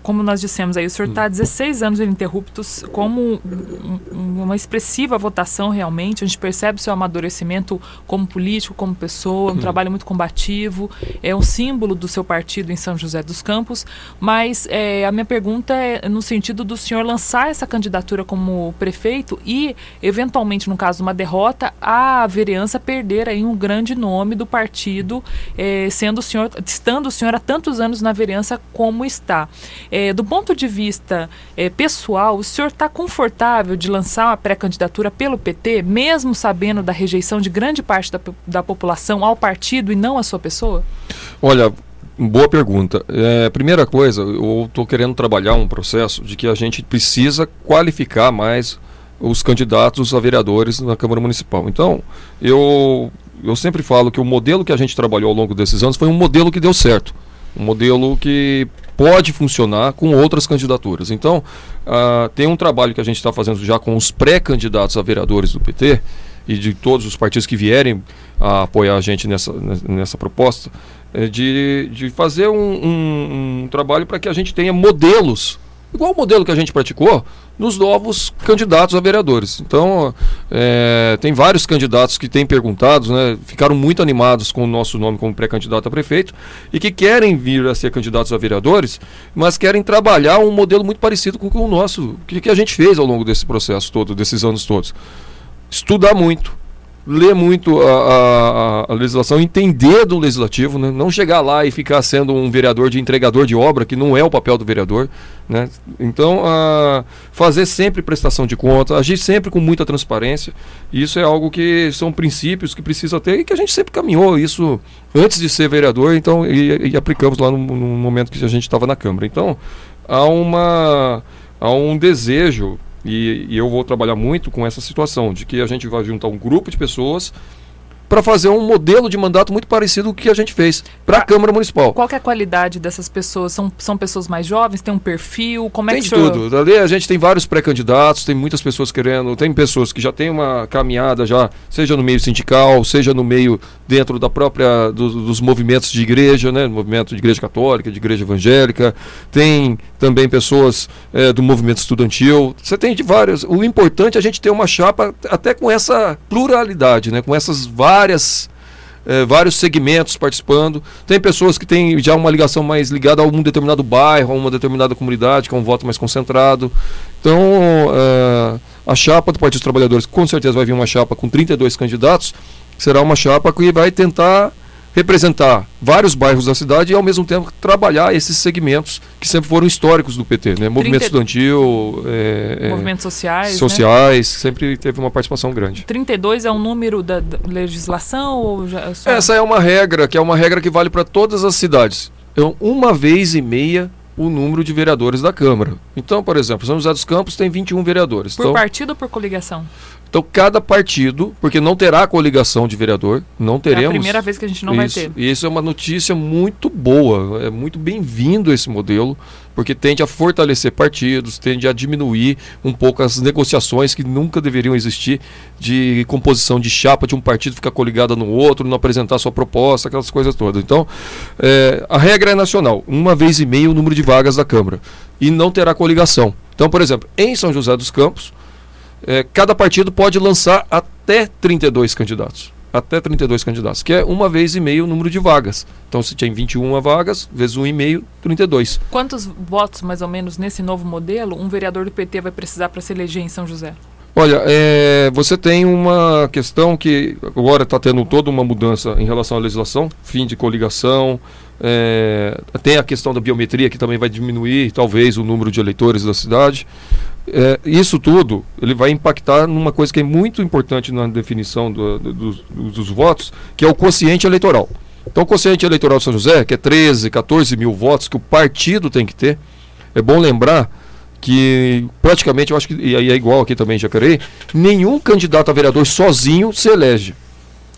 Como nós dissemos aí, o senhor está há 16 anos ininterruptos, como uma expressiva votação realmente. A gente percebe o seu amadurecimento como político, como pessoa, um trabalho muito combativo, é um símbolo do seu partido em São José dos Campos, mas a minha pergunta é no sentido do senhor lançar essa candidatura como prefeito e, eventualmente, no caso de uma derrota, a vereança perder aí um grande nome do partido, estando o senhor há tantos anos na vereança como está. Do ponto de vista pessoal, o senhor está confortável de lançar uma pré-candidatura pelo PT, mesmo sabendo da rejeição de grande parte da população ao partido e não à sua pessoa? Olha, Boa pergunta. Primeira coisa, eu estou querendo trabalhar um processo de que a gente precisa qualificar mais os candidatos a vereadores na Câmara Municipal. Então, eu sempre falo que o modelo que a gente trabalhou ao longo desses anos foi um modelo que deu certo. Um modelo que pode funcionar com outras candidaturas. Então, tem um trabalho que a gente está fazendo já com os pré-candidatos a vereadores do PT e de todos os partidos que vierem a apoiar a gente nessa proposta, de fazer um trabalho para que a gente tenha modelos, igual o modelo que a gente praticou, nos novos candidatos a vereadores. Então, tem vários candidatos que têm perguntado, né, ficaram muito animados com o nosso nome como pré-candidato a prefeito e que querem vir a ser candidatos a vereadores, mas querem trabalhar um modelo muito parecido com o nosso, que a gente fez ao longo desse processo todo, desses anos todos. Estudar muito, ler muito a legislação, entender do legislativo, né? Não chegar lá e ficar sendo um vereador de entregador de obra, que não é o papel do vereador, né? Então, fazer sempre prestação de conta, agir sempre com muita transparência. Isso é algo que são princípios que precisa ter e que a gente sempre caminhou isso antes de ser vereador, então, e aplicamos lá no momento que a gente estava na Câmara. Então, há um desejo. E eu vou trabalhar muito com essa situação de que a gente vai juntar um grupo de pessoas para fazer um modelo de mandato muito parecido com o que a gente fez para a Câmara Municipal. Qual que é a qualidade dessas pessoas? São pessoas mais jovens? Tem um perfil? Como é tem que de tudo. Ali a gente tem vários pré-candidatos, tem muitas pessoas querendo, tem pessoas que já têm uma caminhada já, seja no meio sindical, seja no meio dentro da própria dos movimentos de igreja, né, movimento de igreja católica, de igreja evangélica. Tem também pessoas do movimento estudantil. Você tem de várias. O importante é a gente ter uma chapa até com essa pluralidade, né, com essas vários segmentos participando. Tem pessoas que têm já uma ligação mais ligada a um determinado bairro, a uma determinada comunidade, que é um voto mais concentrado. Então, a chapa do Partido dos Trabalhadores, com certeza vai vir uma chapa com 32 candidatos, será uma chapa que vai tentar representar vários bairros da cidade e, ao mesmo tempo, trabalhar esses segmentos que sempre foram históricos do PT, né? Movimento estudantil, movimentos sociais, né? Sempre teve uma participação grande. 32 é um número da legislação? Ou Essa é uma regra, que vale para todas as cidades. Então, 1 vez e meia o número de vereadores da Câmara. Então, por exemplo, São José dos Campos tem 21 vereadores. Por partido ou por coligação? Então, cada partido, porque não terá coligação de vereador, não teremos. É a primeira vez que a gente não vai ter. E isso é uma notícia muito boa, é muito bem-vindo esse modelo, porque tende a fortalecer partidos, tende a diminuir um pouco as negociações que nunca deveriam existir, de composição de chapa de um partido ficar coligada no outro, não apresentar sua proposta, aquelas coisas todas. Então, a regra é nacional, 1 vez e meia o número de vagas da Câmara, e não terá coligação. Então, por exemplo, em São José dos Campos, cada partido pode lançar até 32 candidatos. Até 32 candidatos, que é 1 vez e meio o número de vagas. Então, se tem 21 vagas, vezes 1,5, 32. Quantos votos, mais ou menos, nesse novo modelo, um vereador do PT vai precisar para se eleger em São José? Olha, você tem uma questão que agora está tendo toda uma mudança em relação à legislação, fim de coligação, tem a questão da biometria que também vai diminuir, talvez, o número de eleitores da cidade. Isso tudo ele vai impactar numa coisa que é muito importante na definição dos votos, que é o quociente eleitoral. Então, o quociente eleitoral de São José, que é 13, 14 mil votos que o partido tem que ter, é bom lembrar que praticamente, eu acho que e aí é igual aqui também em Jacareí, nenhum candidato a vereador sozinho se elege.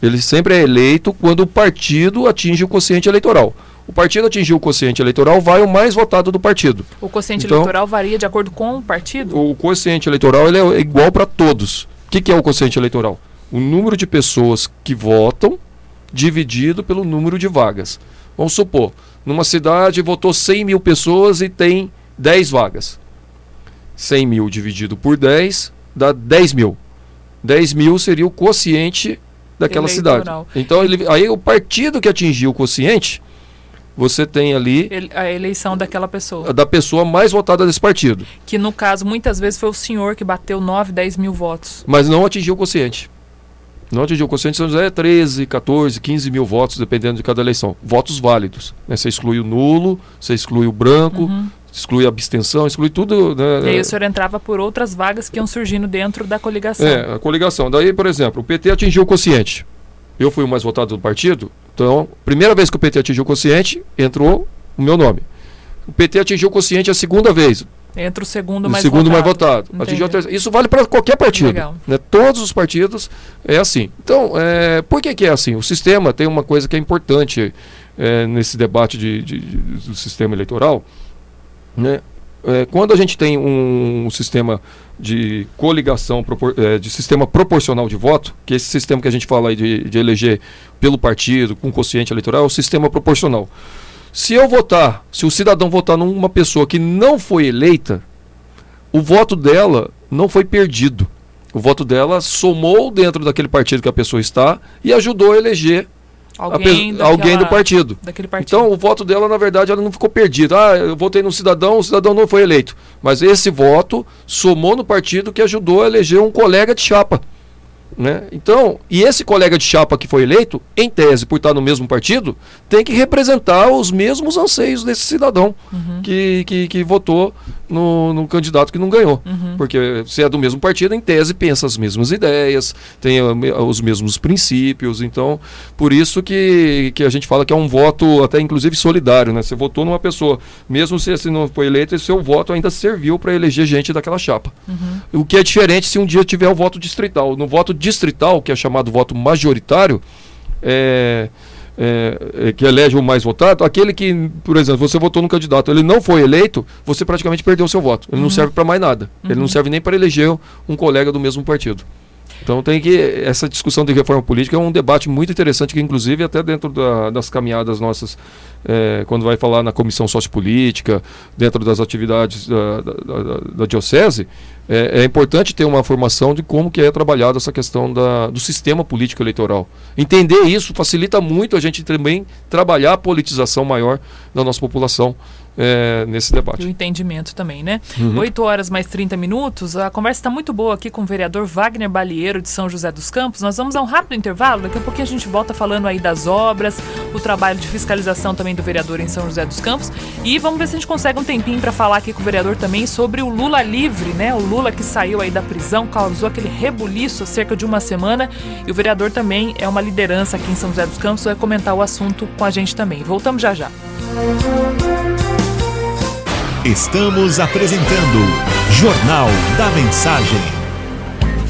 Ele sempre é eleito quando o partido atinge o quociente eleitoral. O partido atingiu o quociente eleitoral, vai o mais votado do partido. O quociente eleitoral varia de acordo com o partido? O quociente eleitoral ele é igual para todos. O que é o quociente eleitoral? O número de pessoas que votam dividido pelo número de vagas. Vamos supor, numa cidade votou 100 mil pessoas e tem 10 vagas. 100 mil dividido por 10 dá 10 mil. 10 mil seria o quociente daquela eleitoral. Cidade. Então, aí o partido que atingiu o quociente, você tem ali a eleição daquela pessoa. Da pessoa mais votada desse partido. Que no caso, muitas vezes foi o senhor que bateu 9, 10 mil votos. Mas não atingiu o quociente. Não atingiu o quociente, São José é 13, 14, 15 mil votos, dependendo de cada eleição. Votos válidos. Né? Você exclui o nulo, você exclui o branco, exclui a abstenção, exclui tudo. Né? E aí o senhor entrava por outras vagas que iam surgindo dentro da coligação. A coligação. Daí, por exemplo, o PT atingiu o quociente. eu fui o mais votado do partido, então, primeira vez que o PT atingiu o quociente, entrou o meu nome. O PT atingiu o quociente a segunda vez. Entra o segundo mais votado. Atingiu a terceira. Isso vale para qualquer partido. Né? Todos os partidos é assim. Então, por que é assim? O sistema tem uma coisa que é importante nesse debate do sistema eleitoral. Né? Quando a gente tem um sistema de coligação, de sistema proporcional de voto, que é esse sistema que a gente fala aí de eleger pelo partido, com quociente eleitoral, é o sistema proporcional. Se o cidadão votar numa pessoa que não foi eleita, o voto dela não foi perdido. O voto dela somou dentro daquele partido que a pessoa está e ajudou a eleger alguém do partido. Então, o voto dela, na verdade, ela não ficou perdida. Eu votei no cidadão, o cidadão não foi eleito. Mas esse voto somou no partido que ajudou a eleger um colega de chapa. Né? Então, e esse colega de chapa que foi eleito, em tese, por estar no mesmo partido, tem que representar os mesmos anseios desse cidadão que votou no candidato que não ganhou. Porque se é do mesmo partido, em tese, pensa as mesmas ideias, tem os mesmos princípios. Então, por isso que a gente fala que é um voto até inclusive solidário. Né? Você votou numa pessoa, mesmo se esse não foi eleito, esse seu voto ainda serviu para eleger gente daquela chapa. O que é diferente se um dia tiver o voto distrital. No voto distrital, que é chamado voto majoritário, que elege o mais votado, aquele que, por exemplo, você votou no candidato, ele não foi eleito, você praticamente perdeu o seu voto. Ele não serve para mais nada. Ele não serve nem para eleger um colega do mesmo partido. Então essa discussão de reforma política é um debate muito interessante, que inclusive até dentro das caminhadas nossas, quando vai falar na comissão sociopolítica, dentro das atividades da diocese, é importante ter uma formação de como que é trabalhada essa questão do sistema político eleitoral. Entender isso facilita muito a gente também trabalhar a politização maior da nossa população nesse debate. E o entendimento também, né? 8h mais 30. A conversa está muito boa aqui com o vereador Wagner Balieiro, de São José dos Campos. Nós vamos a um rápido intervalo, daqui a pouquinho a gente volta falando aí das obras, o trabalho de fiscalização também do vereador em São José dos Campos, e vamos ver se a gente consegue um tempinho para falar aqui com o vereador também sobre o Lula livre, né? O Lula que saiu aí da prisão, causou aquele rebuliço há cerca de uma semana, e o vereador também é uma liderança aqui em São José dos Campos, vai comentar o assunto com a gente também. Voltamos já já. Estamos apresentando Jornal da Mensagem.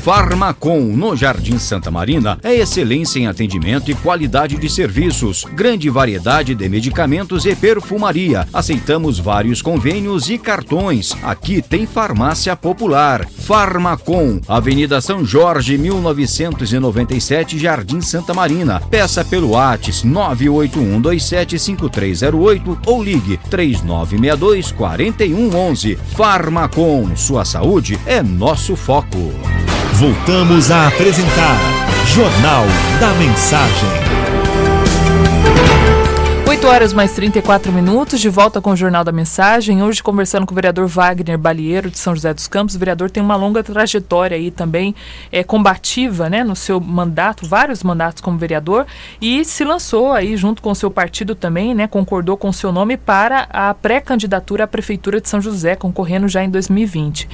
Farmacom, no Jardim Santa Marina, é excelência em atendimento e qualidade de serviços. Grande variedade de medicamentos e perfumaria. Aceitamos vários convênios e cartões. Aqui tem farmácia popular. Farmacom, Avenida São Jorge, 1997, Jardim Santa Marina. Peça pelo WhatsApp 981275308 ou ligue 3962-4111. Farmacom, sua saúde é nosso foco. Voltamos a apresentar Jornal da Mensagem. 8h mais 34, de volta com o Jornal da Mensagem. Hoje conversando com o vereador Wagner Balieiro, de São José dos Campos. O vereador tem uma longa trajetória aí também combativa, né, no seu mandato, vários mandatos como vereador, e se lançou aí junto com o seu partido também, né, concordou com o seu nome para a pré-candidatura à Prefeitura de São José, concorrendo já em 2020.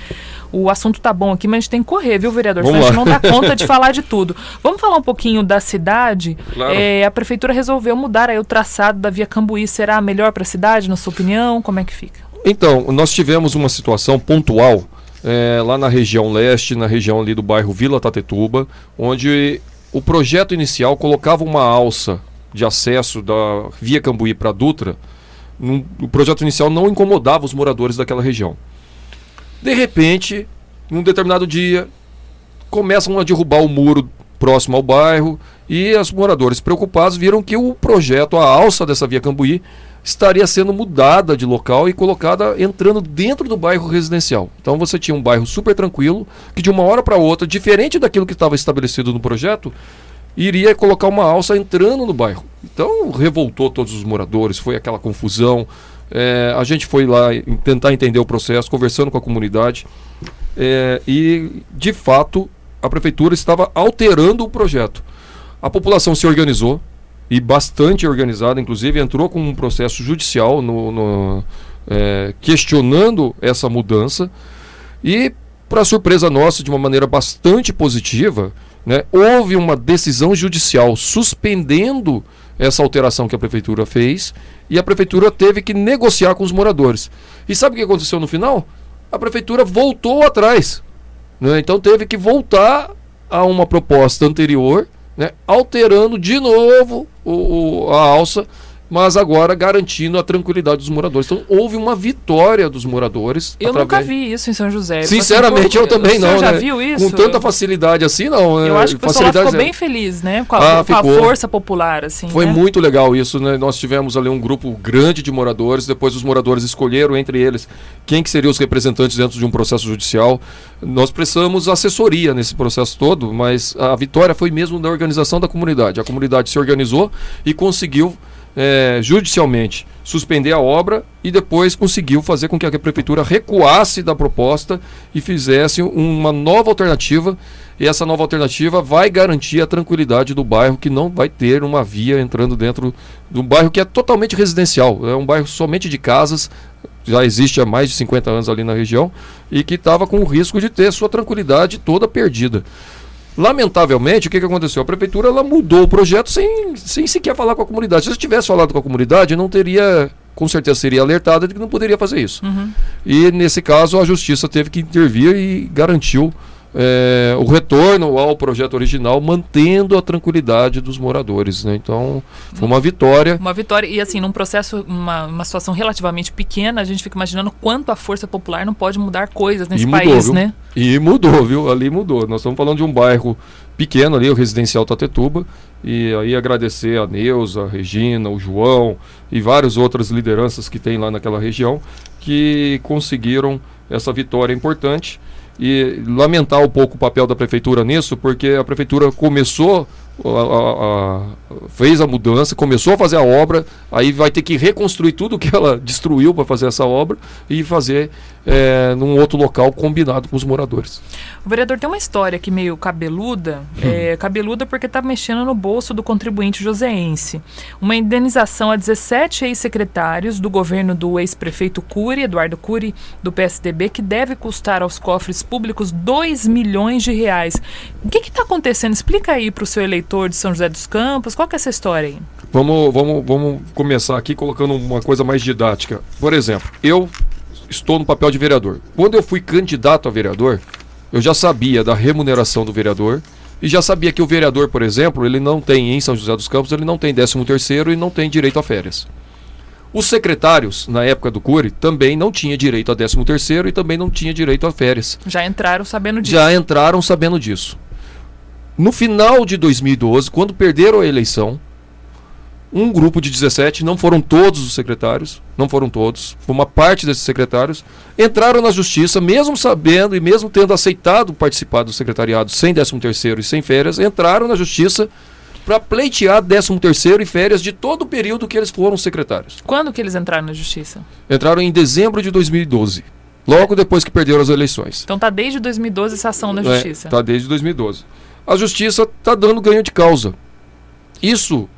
O assunto tá bom aqui, mas a gente tem que correr, viu, vereador? Senão a gente não dá conta de falar de tudo. Vamos falar um pouquinho da cidade? Claro. A Prefeitura resolveu mudar aí o traçado da Via Cambuí. Será melhor para a cidade, na sua opinião? Como é que fica? Então, nós tivemos uma situação pontual lá na região leste, na região ali do bairro Vila Tatetuba, onde o projeto inicial colocava uma alça de acesso da Via Cambuí para a Dutra. O projeto inicial não incomodava os moradores daquela região. De repente, em um determinado dia, começam a derrubar o muro próximo ao bairro e os moradores preocupados viram que o projeto, a alça dessa Via Cambuí, estaria sendo mudada de local e colocada entrando dentro do bairro residencial. Então você tinha um bairro super tranquilo, que de uma hora para outra, diferente daquilo que estava estabelecido no projeto, iria colocar uma alça entrando no bairro. Então revoltou todos os moradores, foi aquela confusão. A gente foi lá tentar entender o processo, conversando com a comunidade, e de fato a prefeitura estava alterando o projeto. A população se organizou, e bastante organizada, inclusive entrou com um processo judicial questionando essa mudança, e para surpresa nossa, de uma maneira bastante positiva, né? Houve uma decisão judicial suspendendo essa alteração que a prefeitura fez e a prefeitura teve que negociar com os moradores. E sabe o que aconteceu no final? A prefeitura voltou atrás, né? Então teve que voltar a uma proposta anterior, né? Alterando de novo a alça, mas agora garantindo a tranquilidade dos moradores. Então houve uma vitória dos moradores. Eu nunca vi isso em São José. Sinceramente, eu também não. Você já viu isso? Com tanta facilidade assim, não. Eu acho que o pessoal ficou bem feliz, né? Com a força popular, assim. Foi, né? muito legal isso, né? Nós tivemos ali um grupo grande de moradores, depois os moradores escolheram entre eles quem que seriam os representantes dentro de um processo judicial. Nós prestamos assessoria nesse processo todo, mas a vitória foi mesmo da organização da comunidade. A comunidade se organizou e conseguiu judicialmente suspender a obra e depois conseguiu fazer com que a prefeitura recuasse da proposta e fizesse uma nova alternativa, e essa nova alternativa vai garantir a tranquilidade do bairro, que não vai ter uma via entrando dentro do bairro que é totalmente residencial, é um bairro somente de casas, já existe há mais de 50 anos ali na região, e que estava com o risco de ter sua tranquilidade toda perdida. Lamentavelmente, o que aconteceu? A prefeitura ela mudou o projeto sem sequer falar com a comunidade. Se eu tivesse falado com a comunidade, não teria, com certeza seria alertada de que não poderia fazer isso. Uhum. E nesse caso a justiça teve que intervir e garantiu o retorno ao projeto original, mantendo a tranquilidade dos moradores, né? Então, foi uma vitória. Uma vitória, e assim, num processo, uma situação relativamente pequena, a gente fica imaginando quanto a força popular não pode mudar coisas nesse país, viu? Né? E mudou, viu? Ali mudou. Nós estamos falando de um bairro pequeno ali, o Residencial Tatetuba, e aí agradecer a Neuza, a Regina, o João e várias outras lideranças que tem lá naquela região, que conseguiram essa vitória importante. E lamentar um pouco o papel da prefeitura nisso, porque a prefeitura começou, fez a mudança, começou a fazer a obra, aí vai ter que reconstruir tudo que ela destruiu para fazer essa obra e fazer num outro local combinado com os moradores. O vereador tem uma história aqui meio cabeluda, cabeluda porque está mexendo no bolso do contribuinte joseense. Uma indenização a 17 ex-secretários do governo do ex-prefeito Cury, Eduardo Cury, do PSDB, que deve custar aos cofres públicos 2 milhões de reais. O que está acontecendo? Explica aí para o seu eleitor de São José dos Campos, qual que é essa história aí? Vamos começar aqui colocando uma coisa mais didática. Por exemplo, eu estou no papel de vereador. Quando eu fui candidato a vereador, eu já sabia da remuneração do vereador e já sabia que o vereador, por exemplo, ele não tem, em São José dos Campos, ele não tem 13º e não tem direito a férias. Os secretários, na época do Cury, também não tinham direito a 13º e também não tinham direito a férias. Já entraram sabendo disso. Já entraram sabendo disso. No final de 2012, quando perderam a eleição, um grupo de 17, não foram todos os secretários, não foram todos, uma parte desses secretários, entraram na justiça, mesmo sabendo e mesmo tendo aceitado participar do secretariado sem 13º e sem férias, entraram na justiça para pleitear 13º e férias de todo o período que eles foram secretários. Quando que eles entraram na justiça? Entraram em dezembro de 2012, logo depois que perderam as eleições. Então tá desde 2012 essa ação na justiça. Tá desde 2012. A justiça está dando ganho de causa. Isso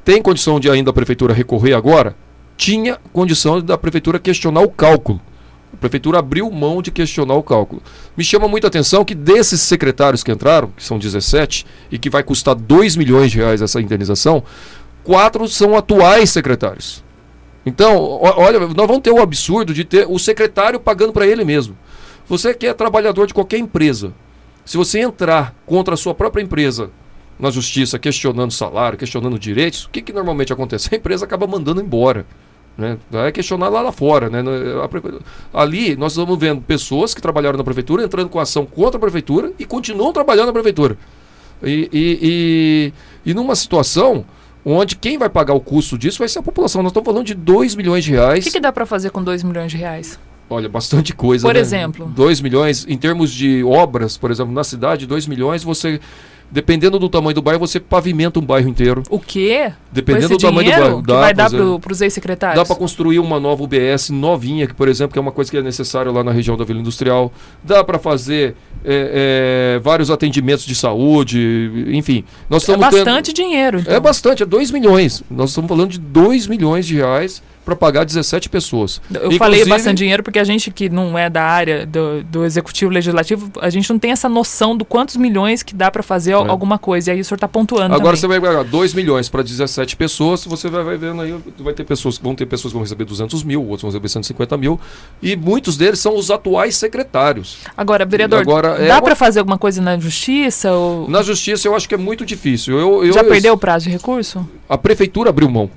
tem condição de ainda a prefeitura recorrer agora? Tinha condição da prefeitura questionar o cálculo. A prefeitura abriu mão de questionar o cálculo. Me chama muita atenção que desses secretários que entraram, que são 17, e que vai custar 2 milhões de reais essa indenização, 4 são atuais secretários. Então, olha, nós vamos ter o absurdo de ter o secretário pagando para ele mesmo. Você que é trabalhador de qualquer empresa, se você entrar contra a sua própria empresa na justiça questionando salário, questionando direitos, o que normalmente acontece? A empresa acaba mandando embora. Né? Vai questionar lá fora. Né? Ali nós estamos vendo pessoas que trabalharam na prefeitura entrando com ação contra a prefeitura e continuam trabalhando na prefeitura. E numa situação onde quem vai pagar o custo disso vai ser a população. Nós estamos falando de 2 milhões de reais. O que dá para fazer com 2 milhões de reais? Olha, bastante coisa. Por exemplo? 2 milhões, em termos de obras, por exemplo, na cidade, 2 milhões, você, dependendo do tamanho do bairro, você pavimenta um bairro inteiro. O quê? Dependendo do tamanho do bairro. Que vai dar para os ex-secretários? Dá para construir uma nova UBS novinha, que, por exemplo, que é uma coisa que é necessária lá na região da Vila Industrial. Dá para fazer vários atendimentos de saúde, enfim. Nós estamos bastante dinheiro. Então. É bastante, é 2 milhões. Nós estamos falando de 2 milhões de reais para pagar 17 pessoas. Eu falei bastante dinheiro porque a gente que não é da área do executivo legislativo, a gente não tem essa noção do quantos milhões que dá para fazer alguma coisa. E aí o senhor está pontuando agora também. Você vai pegar 2 milhões para 17 pessoas, você vai vendo aí, vão ter pessoas que vão receber 200 mil, outros vão receber 150 mil, e muitos deles são os atuais secretários. Agora, vereador, dá para fazer alguma coisa na justiça? Ou... Na justiça eu acho que é muito difícil. Já perdeu o prazo de recurso? A prefeitura abriu mão.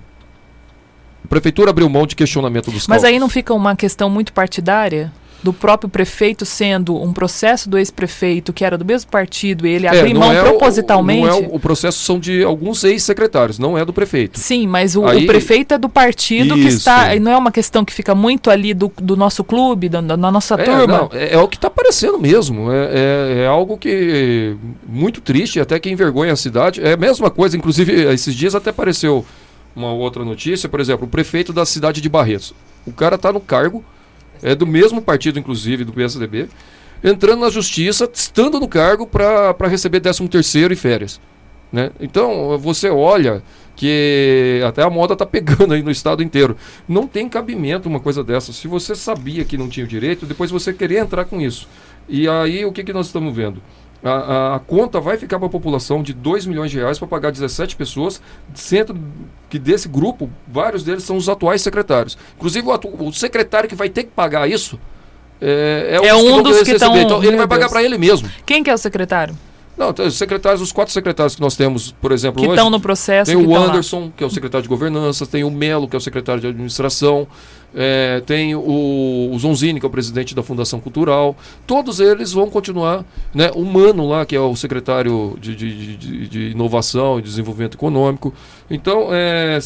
A prefeitura abriu mão de questionamento dos cálculos. Mas aí não fica uma questão muito partidária? Do próprio prefeito sendo um processo do ex-prefeito que era do mesmo partido e ele abrir mão propositalmente? O processo são de alguns ex-secretários, não é do prefeito. Sim, mas o prefeito é do partido que está... Não é uma questão que fica muito ali do nosso clube, da nossa turma? É o que está aparecendo mesmo. É algo que muito triste, até que envergonha a cidade. É a mesma coisa, inclusive esses dias até apareceu uma outra notícia, por exemplo, o prefeito da cidade de Barretos. O cara está no cargo, é do mesmo partido, inclusive, do PSDB, entrando na justiça, estando no cargo para receber 13º e férias. Né? Então, você olha que até a moda está pegando aí no estado inteiro. Não tem cabimento uma coisa dessa. Se você sabia que não tinha o direito, depois você queria entrar com isso. E aí, o que nós estamos vendo? A conta vai ficar para a população de 2 milhões de reais para pagar 17 pessoas, sendo que desse grupo, vários deles são os atuais secretários. Inclusive, o secretário que vai ter que pagar isso é um dos que estão... Então, ele vai pagar para ele mesmo. Quem que é o secretário? Não, os 4 secretários que nós temos, por exemplo, que estão no processo. Tem o Anderson, que é o secretário de governança, tem o Melo, que é o secretário de administração, tem o Zonzini, que é o presidente da Fundação Cultural. Todos eles vão continuar, né? O Mano lá, que é o secretário de inovação e desenvolvimento econômico. Então, é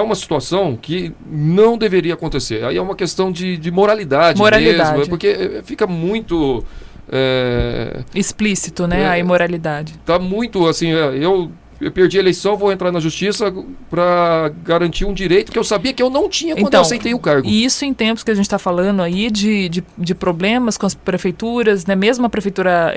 uma situação que não deveria acontecer. Aí é uma questão de moralidade mesmo, porque fica muito... explícito, né? A imoralidade. Tá muito assim, eu perdi a eleição, vou entrar na justiça para garantir um direito que eu sabia que eu não tinha quando eu aceitei o cargo. E isso em tempos que a gente está falando aí de problemas com as prefeituras, né? Mesmo a prefeitura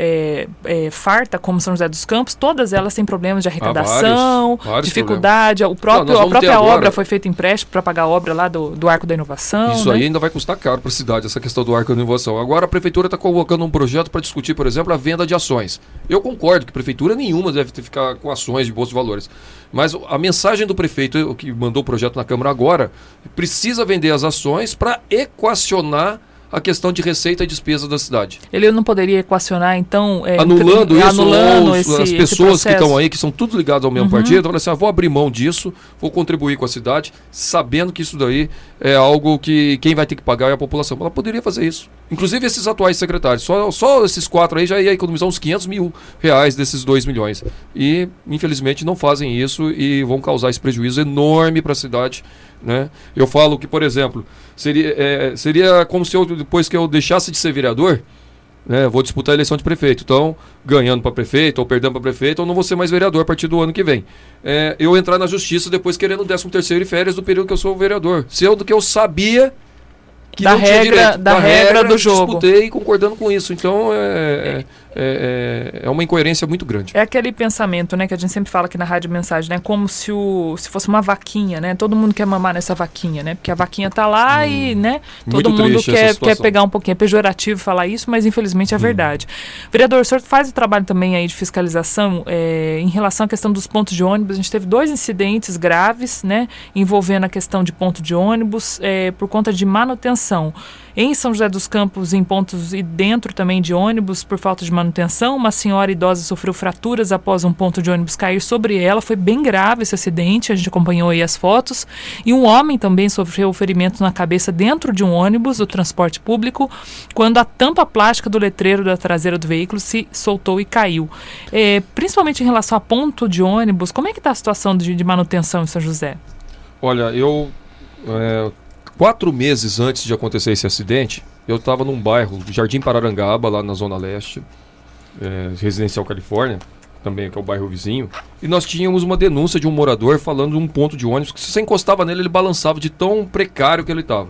farta, como São José dos Campos, todas elas têm problemas de arrecadação, vários dificuldade. A própria obra foi feita empréstimo para pagar a obra lá do Arco da Inovação. Isso, né? Aí ainda vai custar caro para a cidade, essa questão do Arco da Inovação. Agora a prefeitura está colocando um projeto para discutir, por exemplo, a venda de ações. Eu concordo que prefeitura nenhuma deve ficar com ações de bolsa de valores. Mas a mensagem do prefeito, que mandou o projeto na Câmara agora, precisa vender as ações para equacionar a questão de receita e despesa da cidade. Ele não poderia equacionar, então... Anulando as pessoas que estão aí, que são tudo ligadas ao mesmo partido, falam assim, vou abrir mão disso, vou contribuir com a cidade, sabendo que isso daí é algo que quem vai ter que pagar é a população. Ela poderia fazer isso. Inclusive esses atuais secretários. Só esses 4 aí já ia economizar uns 500 mil reais desses 2 milhões. E, infelizmente, não fazem isso e vão causar esse prejuízo enorme para a cidade. Né? Eu falo que, por exemplo, seria como se depois que eu deixasse de ser vereador, né, vou disputar a eleição de prefeito. Então, ganhando para prefeito ou perdendo para prefeito, eu não vou ser mais vereador a partir do ano que vem. Eu entrar na justiça depois querendo 13º e férias do período que eu sou vereador. Sendo que eu sabia que da regra do jogo. Disputei concordando com isso. Então é uma incoerência muito grande. É aquele pensamento, né, que a gente sempre fala aqui na Rádio Mensagem, né, como se fosse uma vaquinha, né? Todo mundo quer mamar nessa vaquinha, né? Porque a vaquinha tá lá e, né, todo mundo quer pegar um pouquinho. É pejorativo falar isso, mas infelizmente é verdade. Vereador, o senhor faz o trabalho também aí de fiscalização em relação à questão dos pontos de ônibus. A gente teve 2 incidentes graves, né, envolvendo a questão de ponto de ônibus por conta de manutenção. Em São José dos Campos, em pontos e dentro também de ônibus, por falta de manutenção, uma senhora idosa sofreu fraturas após um ponto de ônibus cair sobre ela. Foi bem grave esse acidente, a gente acompanhou aí as fotos. E um homem também sofreu ferimentos na cabeça dentro de um ônibus do transporte público, quando a tampa plástica do letreiro da traseira do veículo se soltou e caiu. Principalmente em relação a ponto de ônibus, como é que está a situação de manutenção em São José? Olha, 4 meses antes de acontecer esse acidente, eu estava num bairro, Jardim Pararangaba, lá na Zona Leste, Residencial Califórnia, também que é o bairro vizinho, e nós tínhamos uma denúncia de um morador falando de um ponto de ônibus que se você encostava nele, ele balançava de tão precário que ele estava.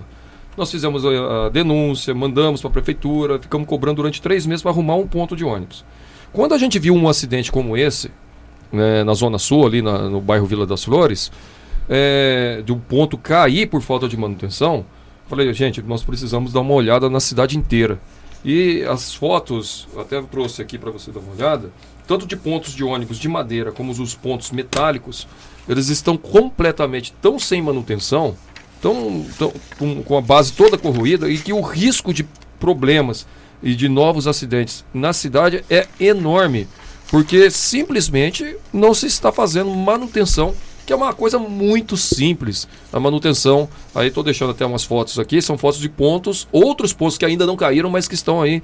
Nós fizemos a denúncia, mandamos para a prefeitura, ficamos cobrando durante 3 meses para arrumar um ponto de ônibus. Quando a gente viu um acidente como esse, né, na Zona Sul, ali no bairro Vila das Flores, de um ponto cair por falta de manutenção, falei, gente, nós precisamos dar uma olhada na cidade inteira. E as fotos, até trouxe aqui para você dar uma olhada, tanto de pontos de ônibus de madeira como os pontos metálicos, eles estão completamente tão sem manutenção, com a base toda corroída, e que o risco de problemas e de novos acidentes na cidade é enorme, porque simplesmente não se está fazendo manutenção, que é uma coisa muito simples. A manutenção, aí estou deixando até umas fotos aqui, são fotos de pontos, outros pontos que ainda não caíram, mas que estão aí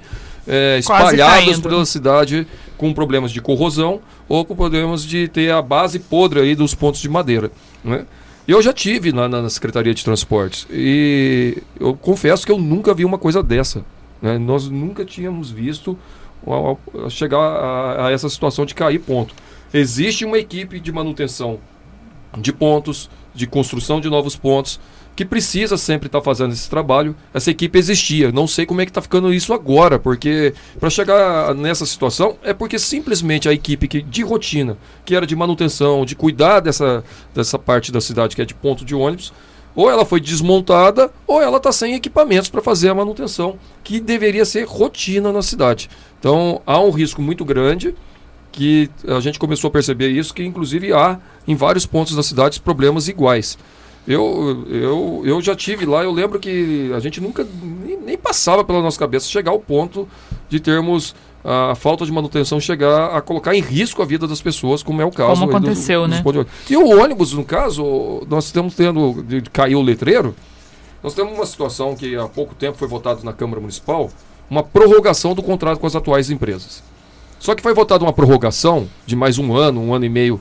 espalhados pela cidade com problemas de corrosão ou com problemas de ter a base podre aí dos pontos de madeira, né? Eu já tive na Secretaria de Transportes e eu confesso que eu nunca vi uma coisa dessa, né? Nós nunca tínhamos visto chegar a essa situação de cair ponto. Existe uma equipe de manutenção de pontos, de construção de novos pontos, que precisa sempre estar fazendo esse trabalho. Essa equipe existia, não sei como é que está ficando isso agora, porque para chegar nessa situação é porque simplesmente a equipe de rotina, que era de manutenção, de cuidar dessa parte da cidade que é de ponto de ônibus, ou ela foi desmontada ou ela está sem equipamentos para fazer a manutenção, que deveria ser rotina na cidade. Então há um risco muito grande, que a gente começou a perceber isso, que inclusive há em vários pontos da cidade problemas iguais. Eu já tive lá, eu lembro que a gente nunca nem passava pela nossa cabeça chegar ao ponto de termos a falta de manutenção chegar a colocar em risco a vida das pessoas, como é o caso. Como aconteceu, né? E o ônibus, no caso, nós estamos tendo, caiu o letreiro, nós temos uma situação que há pouco tempo foi votado na Câmara Municipal, uma prorrogação do contrato com as atuais empresas. Só que foi votada uma prorrogação de mais um ano e meio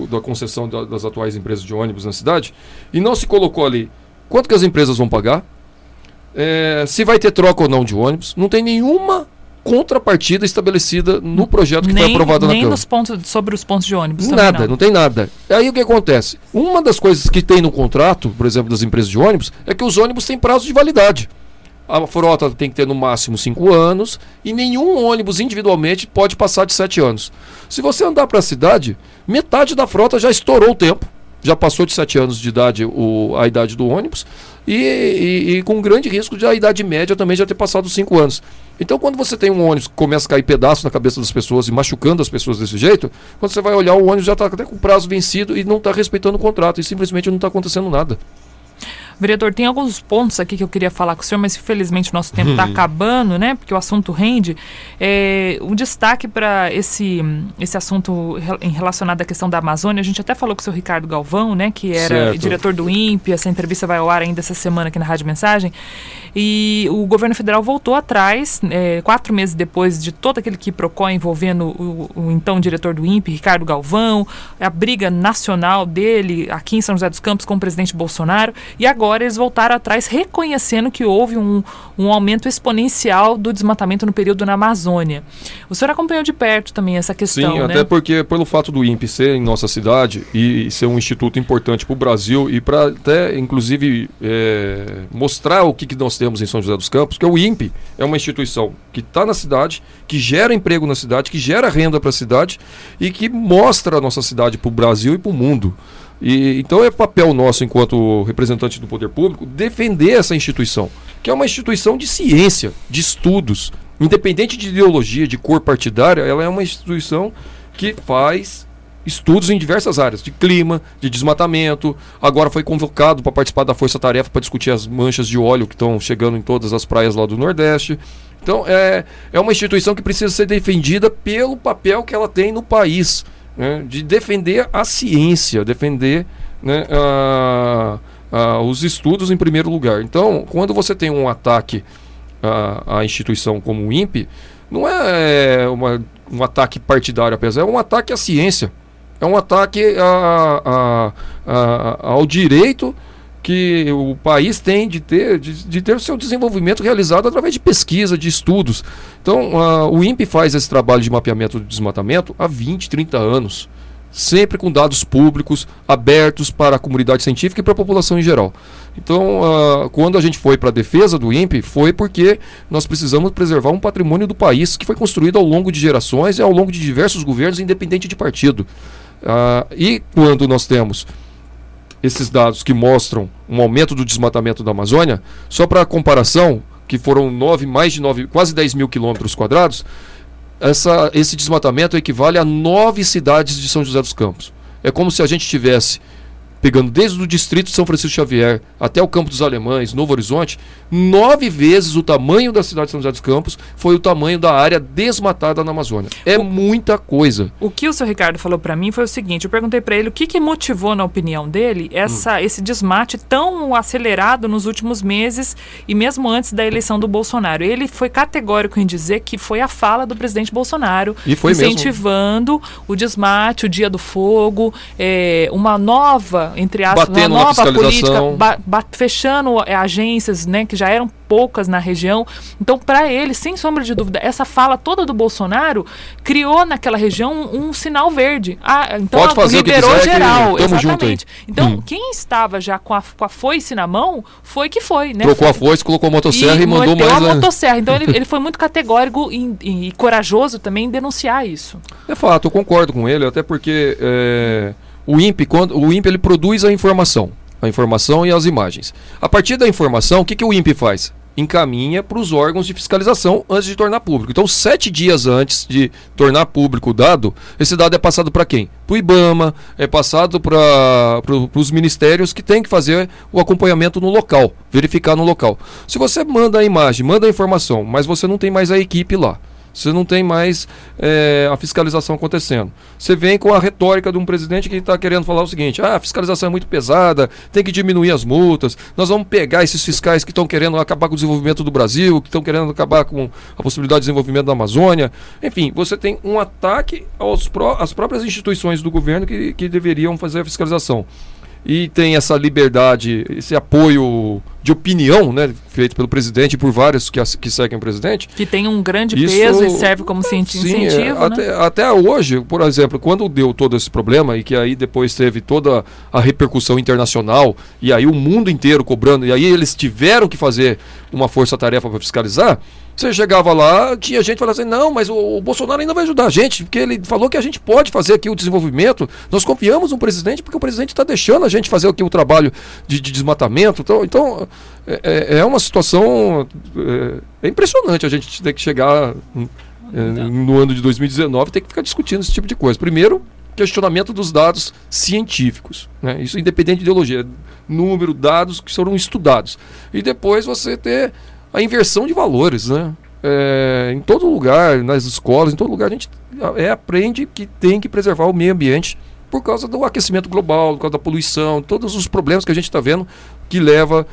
da concessão das atuais empresas de ônibus na cidade, e não se colocou ali quanto que as empresas vão pagar, se vai ter troca ou não de ônibus. Não tem nenhuma contrapartida estabelecida no projeto que foi aprovado na Câmara. Nem sobre os pontos de ônibus. Nada, não tem nada. Aí o que acontece? Uma das coisas que tem no contrato, por exemplo, das empresas de ônibus, é que os ônibus têm prazo de validade. A frota tem que ter no máximo 5 anos e nenhum ônibus individualmente pode passar de 7 anos. Se você andar para a cidade, metade da frota já estourou o tempo, já passou de 7 anos de idade a idade do ônibus e com grande risco de a idade média também já ter passado 5 anos. Então quando você tem um ônibus que começa a cair pedaço na cabeça das pessoas e machucando as pessoas desse jeito, quando você vai olhar, o ônibus já está até com o prazo vencido e não está respeitando o contrato e simplesmente não está acontecendo nada. Vereador, tem alguns pontos aqui que eu queria falar com o senhor, mas infelizmente o nosso tempo está acabando, né? Porque o assunto rende. Um destaque para esse assunto relacionado à questão da Amazônia, a gente até falou com o senhor Ricardo Galvão, né? Que era diretor do INPE, essa entrevista vai ao ar ainda essa semana aqui na Rádio Mensagem. E o governo federal voltou atrás, 4 meses depois de todo aquele quiprocó envolvendo o então diretor do INPE, Ricardo Galvão, a briga nacional dele aqui em São José dos Campos com o presidente Bolsonaro, e agora eles voltaram atrás reconhecendo que houve um aumento exponencial do desmatamento no período na Amazônia. O senhor acompanhou de perto também essa questão, Sim, né? Até porque pelo fato do INPE ser em nossa cidade e ser um instituto importante para o Brasil e para até inclusive mostrar o que nós temos em São José dos Campos, que o INPE é uma instituição que está na cidade, que gera emprego na cidade, que gera renda para a cidade e que mostra a nossa cidade para o Brasil e para o mundo. Então é papel nosso, enquanto representante do poder público, defender essa instituição, que é uma instituição de ciência, de estudos, independente de ideologia, de cor partidária. Ela é uma instituição que faz estudos em diversas áreas, de clima, de desmatamento. Agora foi convocado para participar da Força Tarefa para discutir as manchas de óleo que estão chegando em todas as praias lá do Nordeste. Então é uma instituição que precisa ser defendida pelo papel que ela tem no país, né, de defender a ciência, defender, né, os estudos em primeiro lugar. Então, quando você tem um ataque à instituição como o INPE, não é um ataque partidário apenas, é um ataque à ciência, é um ataque ao direito que o país tem de ter o seu desenvolvimento realizado através de pesquisa, de estudos. Então, o INPE faz esse trabalho de mapeamento do desmatamento há 20, 30 anos, sempre com dados públicos, abertos para a comunidade científica e para a população em geral. Então, quando a gente foi para a defesa do INPE, foi porque nós precisamos preservar um patrimônio do país que foi construído ao longo de gerações e ao longo de diversos governos, independente de partido. E quando nós temos esses dados que mostram um aumento do desmatamento da Amazônia, só para comparação, que foram quase 10 mil quilômetros quadrados, esse desmatamento equivale a 9 cidades de São José dos Campos. É como se a gente tivesse pegando desde o distrito de São Francisco Xavier até o Campo dos Alemães, Novo Horizonte, 9 vezes o tamanho da cidade de São José dos Campos foi o tamanho da área desmatada na Amazônia. É muita coisa. O que o seu Ricardo falou para mim foi o seguinte, eu perguntei para ele o que motivou, na opinião dele, esse desmate tão acelerado nos últimos meses e mesmo antes da eleição do Bolsonaro. Ele foi categórico em dizer que foi a fala do presidente Bolsonaro incentivando o desmate, o Dia do Fogo, uma nova, entre aspas, uma nova política, fechando agências, né, que já eram poucas na região. Então, para ele, sem sombra de dúvida, essa fala toda do Bolsonaro criou naquela região um sinal verde. Então, pode fazer liberou o que quiser, geral. Exatamente. Então, quem estava já com a foice na mão foi que foi, né? Trocou a foice, colocou a motosserra e mandou mais a motosserra. Então, ele foi muito categórico e corajoso também em denunciar isso. É fato, eu concordo com ele, até porque o INPE ele produz a informação e as imagens. A partir da informação, o que o INPE faz? Encaminha para os órgãos de fiscalização antes de tornar público. Então, 7 dias antes de tornar público o dado, esse dado é passado para quem? Para o IBAMA, é passado para os ministérios que têm que fazer o acompanhamento no local, verificar no local. Se você manda a imagem, manda a informação, mas você não tem mais a equipe lá, você não tem mais a fiscalização acontecendo. Você vem com a retórica de um presidente que está querendo falar o seguinte: a fiscalização é muito pesada, tem que diminuir as multas, nós vamos pegar esses fiscais que estão querendo acabar com o desenvolvimento do Brasil, que estão querendo acabar com a possibilidade de desenvolvimento da Amazônia. Enfim, você tem um ataque às próprias instituições do governo que deveriam fazer a fiscalização. E tem essa liberdade, esse apoio de opinião, né, feito pelo presidente e por vários que seguem o presidente. Que tem um grande peso e serve como incentivo, né? Até hoje, por exemplo, quando deu todo esse problema e que aí depois teve toda a repercussão internacional e aí o mundo inteiro cobrando, e aí eles tiveram que fazer uma força-tarefa para fiscalizar, você chegava lá, tinha gente falando assim: não, mas o Bolsonaro ainda vai ajudar a gente, porque ele falou que a gente pode fazer aqui o desenvolvimento, nós confiamos no presidente porque o presidente está deixando a gente fazer aqui o trabalho de desmatamento. Então é uma situação impressionante a gente ter que chegar no ano de 2019 e ter que ficar discutindo esse tipo de coisa. Primeiro, questionamento dos dados científicos, né? Isso independente de ideologia, número, dados que foram estudados. E depois você ter a inversão de valores, né? Em todo lugar, nas escolas, em todo lugar, a gente aprende que tem que preservar o meio ambiente por causa do aquecimento global, por causa da poluição, todos os problemas que a gente está vendo que leva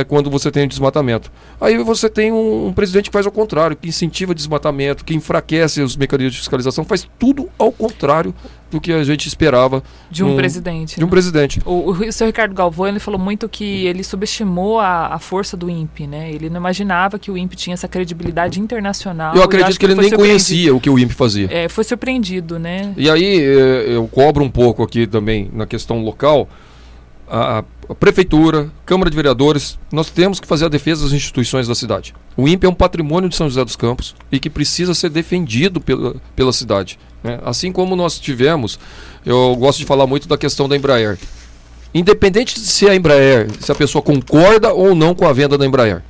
quando você tem o desmatamento. Aí você tem um presidente que faz ao contrário, que incentiva desmatamento, que enfraquece os mecanismos de fiscalização, faz tudo ao contrário do que a gente esperava de um presidente. De um presidente. O seu Ricardo Galvão, ele falou muito que ele subestimou a força do INPE, né? Ele não imaginava que o INPE tinha essa credibilidade internacional. Eu acredito que ele nem conhecia o que o INPE fazia. Foi surpreendido, né? E aí eu cobro um pouco aqui também na questão local. A prefeitura, Câmara de Vereadores, nós temos que fazer a defesa das instituições da cidade. O INPE é um patrimônio de São José dos Campos e que precisa ser defendido pela cidade, né? Assim como nós tivemos, eu gosto de falar muito da questão da Embraer. Independente de se a Embraer, se a pessoa concorda ou não com a venda da Embraer,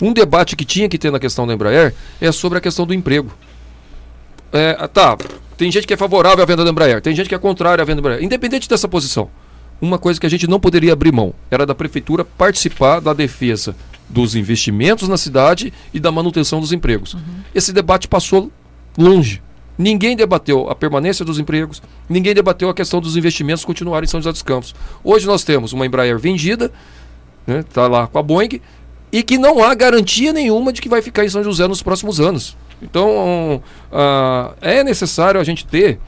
um debate que tinha que ter na questão da Embraer é sobre a questão do emprego. Tem gente que é favorável à venda da Embraer, tem gente que é contrária à venda da Embraer. Independente dessa posição, uma coisa que a gente não poderia abrir mão era da prefeitura participar da defesa dos investimentos na cidade e da manutenção dos empregos. Esse debate passou longe. Ninguém debateu a permanência dos empregos, ninguém debateu a questão dos investimentos continuarem em São José dos Campos. Hoje nós temos uma Embraer vendida, né, tá lá com a Boeing, e que não há garantia nenhuma de que vai ficar em São José nos próximos anos. Então é necessário a gente ter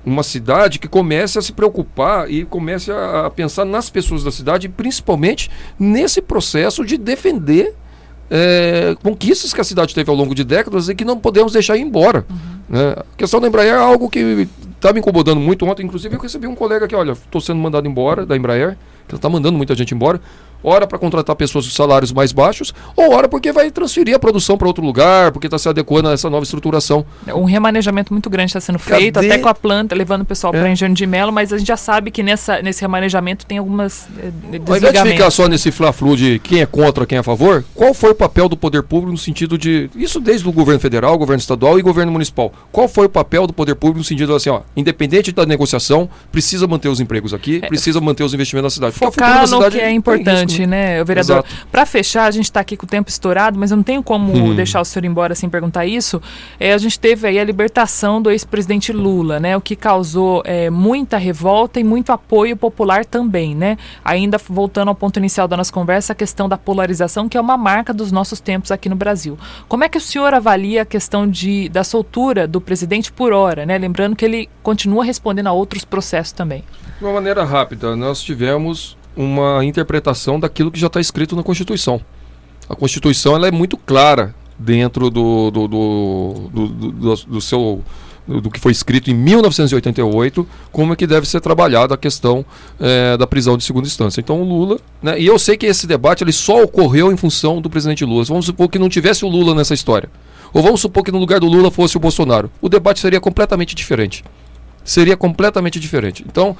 uma cidade que comece a se preocupar e comece a pensar nas pessoas da cidade, principalmente nesse processo de defender conquistas que a cidade teve ao longo de décadas e que não podemos deixar ir embora. Né? A questão da Embraer é algo que está me incomodando muito. Ontem, inclusive, eu recebi um colega que, olha, estou sendo mandado embora da Embraer, que ela está mandando muita gente embora, Ora para contratar pessoas de salários mais baixos, ou ora porque vai transferir a produção para outro lugar, porque está se adequando a essa nova estruturação. Um remanejamento muito grande está sendo feito, até com a planta, levando o pessoal para Engenho de Melo, mas a gente já sabe que nesse remanejamento tem algumas desligamentos. Ao invés de ficar só nesse fla-flu de quem é contra, quem é a favor, qual foi o papel do poder público no sentido de... Isso desde o governo federal, governo estadual e governo municipal. Qual foi o papel do poder público no sentido assim, independente da negociação, precisa manter os empregos aqui, precisa manter os investimentos na cidade. Focar no que é importante, né, vereador? Para fechar, a gente está aqui com o tempo estourado, mas eu não tenho como deixar o senhor embora sem perguntar isso. A gente teve aí a libertação do ex-presidente Lula, né, o que causou muita revolta e muito apoio popular também, né? Ainda voltando ao ponto inicial da nossa conversa, a questão da polarização, que é uma marca dos nossos tempos aqui no Brasil. Como é que o senhor avalia a questão da soltura do presidente por hora, né? Lembrando que ele continua respondendo a outros processos também. De uma maneira rápida, nós tivemos uma interpretação daquilo que já está escrito na Constituição. A Constituição ela é muito clara dentro do que foi escrito em 1988, como é que deve ser trabalhada a questão da prisão de segunda instância. Então o Lula, né, e eu sei que esse debate ele só ocorreu em função do presidente Lula. Vamos supor que não tivesse o Lula nessa história. Ou vamos supor que no lugar do Lula fosse o Bolsonaro. O debate seria completamente diferente. Seria completamente diferente. Então,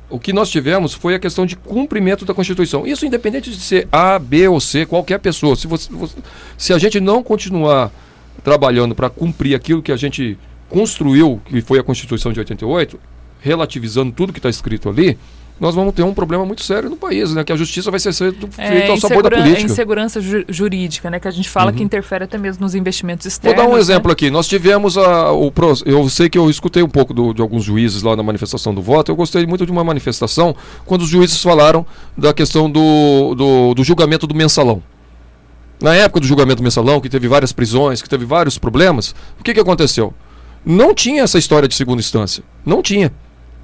o que nós tivemos foi a questão de cumprimento da Constituição. Isso independente de ser A, B ou C, qualquer pessoa. Se a gente não continuar trabalhando para cumprir aquilo que a gente construiu, que foi a Constituição de 88, relativizando tudo que está escrito ali, nós vamos ter um problema muito sério no país, né? Que a justiça vai ser feita ao sabor da política. É insegurança jurídica, né? Que a gente fala que interfere até mesmo nos investimentos externos. Vou dar um exemplo aqui. Nós tivemos eu sei que eu escutei um pouco de alguns juízes lá na manifestação do voto. Eu gostei muito de uma manifestação quando os juízes falaram da questão do julgamento do mensalão. Na época do julgamento do mensalão, que teve várias prisões, que teve vários problemas, o que aconteceu? Não tinha essa história de segunda instância. Não tinha.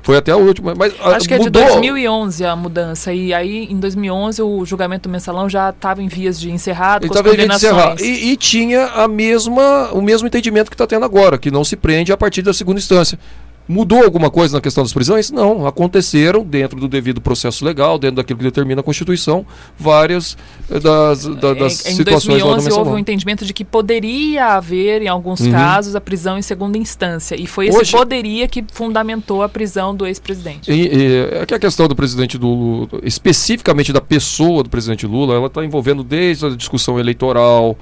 Foi até a última, mas acho que mudou. É de 2011 a mudança, e aí em 2011 o julgamento do mensalão já estava em vias de encerrado, com as condenações. E tinha o mesmo entendimento que está tendo agora, que não se prende a partir da segunda instância. Mudou alguma coisa na questão das prisões? Não, aconteceram dentro do devido processo legal, dentro daquilo que determina a Constituição, várias das situações. Em 2011 houve um entendimento de que poderia haver, em alguns casos, a prisão em segunda instância. E foi esse poderia que fundamentou a prisão do ex-presidente. É que a questão do presidente Lula, especificamente da pessoa do presidente Lula, ela está envolvendo desde a discussão eleitoral,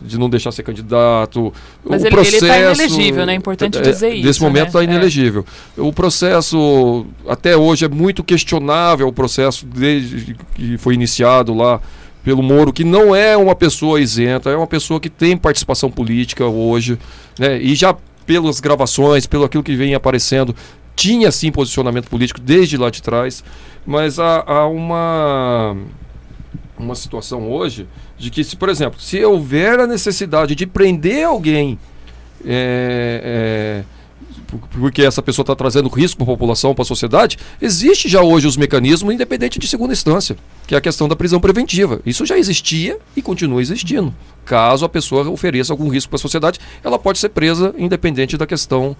de não deixar ser candidato. Mas ele está inelegível, né? É importante dizer isso. Nesse momento está inelegível. O processo, até hoje, é muito questionável, o processo desde que foi iniciado lá pelo Moro, que não é uma pessoa isenta, é uma pessoa que tem participação política hoje, né? E já pelas gravações, pelo aquilo que vem aparecendo, tinha sim posicionamento político desde lá de trás, mas há uma situação hoje de que, por exemplo, se houver a necessidade de prender alguém porque essa pessoa está trazendo risco para a população, para a sociedade, existe já hoje os mecanismos independente de segunda instância, que é a questão da prisão preventiva. Isso já existia e continua existindo. Caso a pessoa ofereça algum risco para a sociedade, ela pode ser presa independente da questão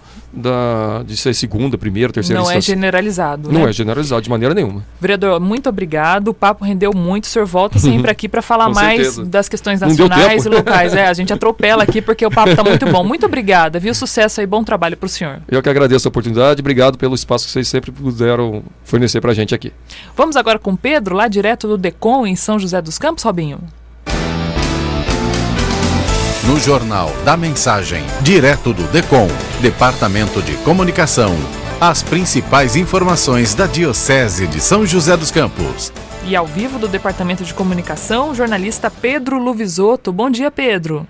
de ser segunda, primeira, terceira instância. Não é generalizado, Não é generalizado de maneira nenhuma. Vereador, muito obrigado. O papo rendeu muito. O senhor volta sempre aqui para falar mais das questões nacionais e locais. A gente atropela aqui porque o papo está muito bom. Muito obrigada, viu? Sucesso aí, bom trabalho para o senhor. Eu que agradeço a oportunidade. Obrigado pelo espaço que vocês sempre puderam fornecer para a gente aqui. Vamos agora com o Pedro, lá direto do DECOM, em São José dos Campos, Robinho. No Jornal da Mensagem, direto do DECOM, Departamento de Comunicação, as principais informações da Diocese de São José dos Campos. E ao vivo do Departamento de Comunicação, o jornalista Pedro Luvisoto. Bom dia, Pedro.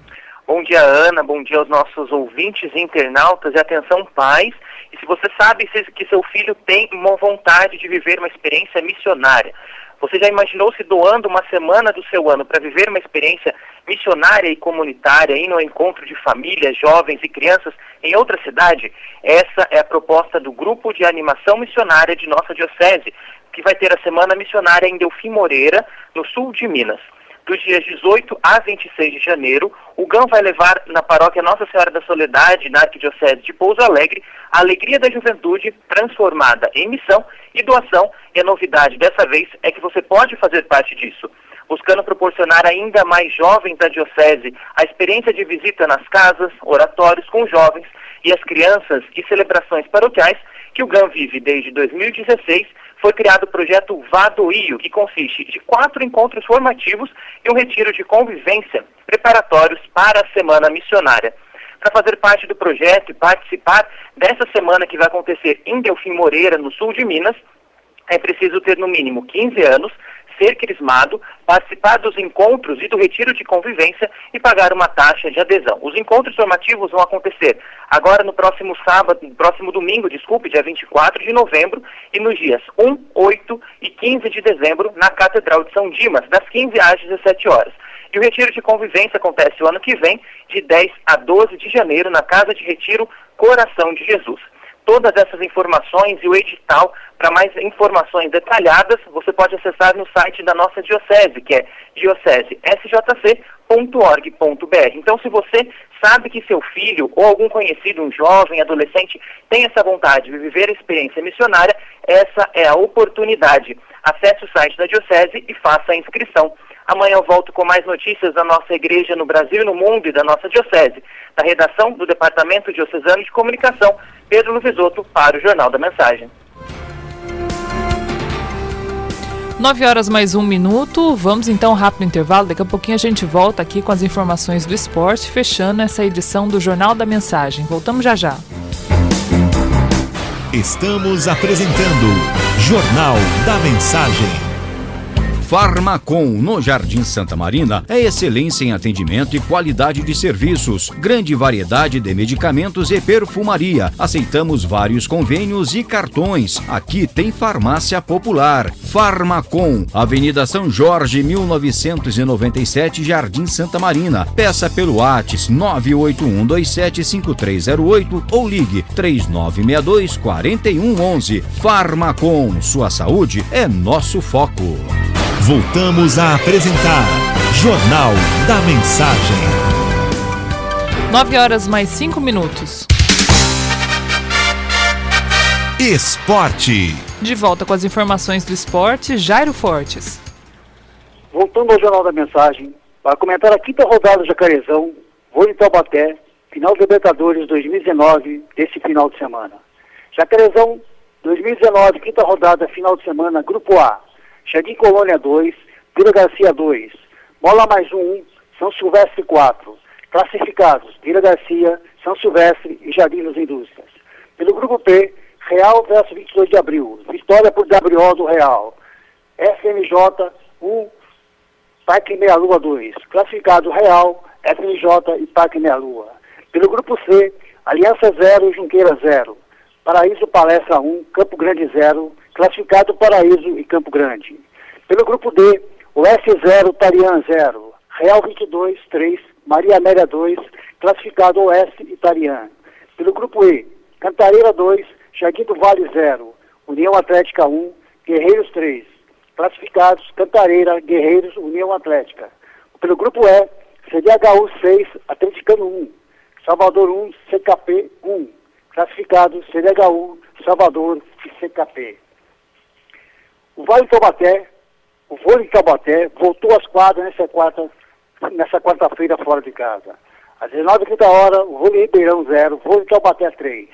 Bom dia, Ana. Bom dia aos nossos ouvintes e internautas. E atenção, pais. E se você sabe que seu filho tem uma vontade de viver uma experiência missionária, você já imaginou se doando uma semana do seu ano para viver uma experiência missionária e comunitária, indo ao encontro de famílias, jovens e crianças em outra cidade? Essa é a proposta do Grupo de Animação Missionária de nossa Diocese, que vai ter a Semana Missionária em Delfim Moreira, no sul de Minas. Dos dias 18 a 26 de janeiro, o GAM vai levar na paróquia Nossa Senhora da Soledade, na Arquidiocese de Pouso Alegre, a alegria da juventude transformada em missão e doação. E a novidade dessa vez é que você pode fazer parte disso. Buscando proporcionar ainda mais jovens da Diocese a experiência de visita nas casas, oratórios com jovens e as crianças e celebrações paroquiais que o GAM vive desde 2016, foi criado o projeto Vadoio, que consiste de 4 encontros formativos e um retiro de convivência preparatórios para a Semana Missionária. Para fazer parte do projeto e participar dessa semana que vai acontecer em Delfim Moreira, no sul de Minas, é preciso ter no mínimo 15 anos, ser crismado, participar dos encontros e do retiro de convivência e pagar uma taxa de adesão. Os encontros formativos vão acontecer agora no próximo domingo, dia 24 de novembro, e nos dias 1, 8 e 15 de dezembro, na Catedral de São Dimas, das 15 às 17 horas. E o retiro de convivência acontece o ano que vem, de 10 a 12 de janeiro, na Casa de Retiro Coração de Jesus. Todas essas informações e o edital, para mais informações detalhadas, você pode acessar no site da nossa diocese, que é diocesesjc.org.br. Então, se você sabe que seu filho ou algum conhecido, um jovem, adolescente, tem essa vontade de viver a experiência missionária, essa é a oportunidade. Acesse o site da diocese e faça a inscrição. Amanhã eu volto com mais notícias da nossa igreja no Brasil e no mundo e da nossa diocese. Da redação do Departamento Diocesano de Comunicação, Pedro Luvisotto para o Jornal da Mensagem. 9 horas mais 1 minuto, vamos então um rápido intervalo, daqui a pouquinho a gente volta aqui com as informações do esporte, fechando essa edição do Jornal da Mensagem. Voltamos já já. Estamos apresentando Jornal da Mensagem. Farmacom, no Jardim Santa Marina, é excelência em atendimento e qualidade de serviços. Grande variedade de medicamentos e perfumaria. Aceitamos vários convênios e cartões. Aqui tem farmácia popular. Farmacom, Avenida São Jorge, 1997, Jardim Santa Marina. Peça pelo WhatsApp 981275308 ou ligue 3962-4111. Farmacom, sua saúde é nosso foco. Voltamos a apresentar Jornal da Mensagem. 9 horas mais 5 minutos. Esporte. De volta com as informações do esporte, Jairo Fortes. Voltando ao Jornal da Mensagem, para comentar a quinta rodada do Jacarezão, vôlei Taubaté, final do Libertadores 2019, desse final de semana. Jacarezão 2019, quinta rodada, final de semana, Grupo A. Jardim Colônia 2, Vila Garcia 2, Mola mais 1, São Silvestre 4. Classificados, Vila Garcia, São Silvestre e Jardim das Indústrias. Pelo Grupo P, Real versus 22 de Abril, vitória por WO do Real. FMJ 1, Parque Meia Lua 2. Classificado Real, FMJ e Parque Meia Lua. Pelo Grupo C, Aliança 0 e Junqueira 0. Paraíso Palestra 1, Campo Grande 0. Classificado Paraíso e Campo Grande. Pelo Grupo D, Oeste 0, Tarian 0, Real 22, 3, Maria Amélia 2, classificado Oeste e Tarian. Pelo Grupo E, Cantareira 2, Jardim do Vale 0, União Atlética 1, Guerreiros 3, classificados Cantareira, Guerreiros, União Atlética. Pelo Grupo E, CDHU 6, Atleticano 1, Salvador 1, CKP 1, classificados CDHU, Salvador e CKP. O Vale Taubaté, o vôlei Taubaté, voltou às quadras nessa quarta-feira fora de casa. Às 19h30, o vôlei Ribeirão 0, vôlei Taubaté 3,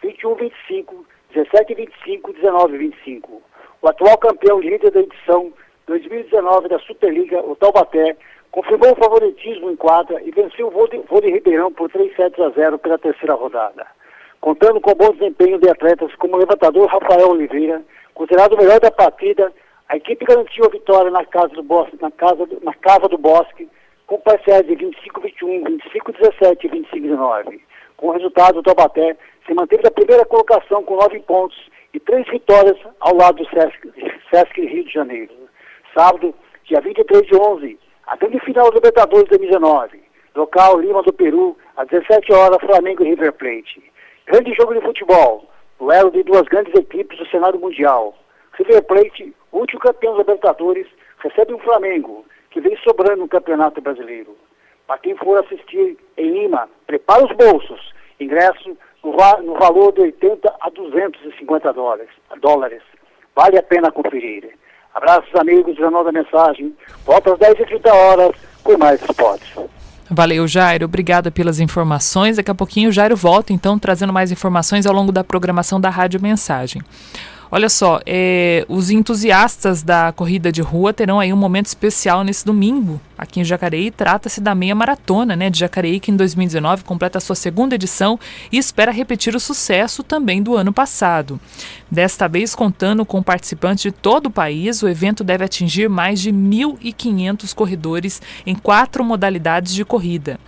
21-25, 17-25, 19-25. O atual campeão líder da edição 2019 da Superliga, o Taubaté, confirmou o favoritismo em quadra e venceu o vôlei Ribeirão por 3-0 pela terceira rodada. Contando com bom desempenho de atletas como o levantador Rafael Oliveira, considerado o melhor da partida, a equipe garantiu a vitória na Casa do Bosque, com parciais de 25-21, 25-17 e 25-19. Com o resultado, o Taubaté se manteve na primeira colocação com 9 pontos e 3 vitórias ao lado do Sesc Rio de Janeiro. Sábado, dia 23 de 11, a grande final do Libertadores 2019. Local Lima do Peru, às 17 horas, Flamengo e River Plate. Grande jogo de futebol. Duelo de duas grandes equipes do cenário mundial. River Plate, último campeão da Libertadores, recebe um Flamengo, que vem sobrando no Campeonato Brasileiro. Para quem for assistir em Lima, prepara os bolsos. Ingresso no valor de 80 a 250 dólares. Vale a pena conferir. Abraços, amigos do Jornal da Mensagem. Volta às 10h30 com mais esportes. Valeu, Jairo. Obrigada pelas informações. Daqui a pouquinho o Jairo volta, então, trazendo mais informações ao longo da programação da Rádio Mensagem. Olha só, os entusiastas da corrida de rua terão aí um momento especial nesse domingo, aqui em Jacareí. Trata-se da meia maratona, de Jacareí, que em 2019 completa a sua segunda edição e espera repetir o sucesso também do ano passado. Desta vez, contando com participantes de todo o país, o evento deve atingir mais de 1.500 corredores em 4 modalidades de corrida.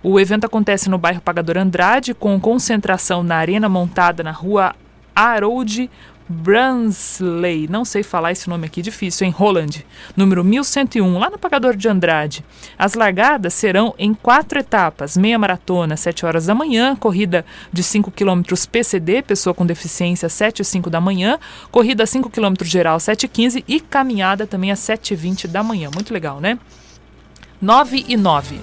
O evento acontece no bairro Pagador Andrade, com concentração na arena montada na rua Harold Bransley, não sei falar esse nome aqui, difícil, em Holland, número 1101, lá no Pagador de Andrade. As largadas serão em 4 etapas: meia maratona, 7 horas da manhã, corrida de 5 km PCD, pessoa com deficiência, 7 e 5 da manhã, corrida 5 km geral, 7 e 15 e caminhada também às 7 e 20 da manhã. Muito legal, né? 9 e 9.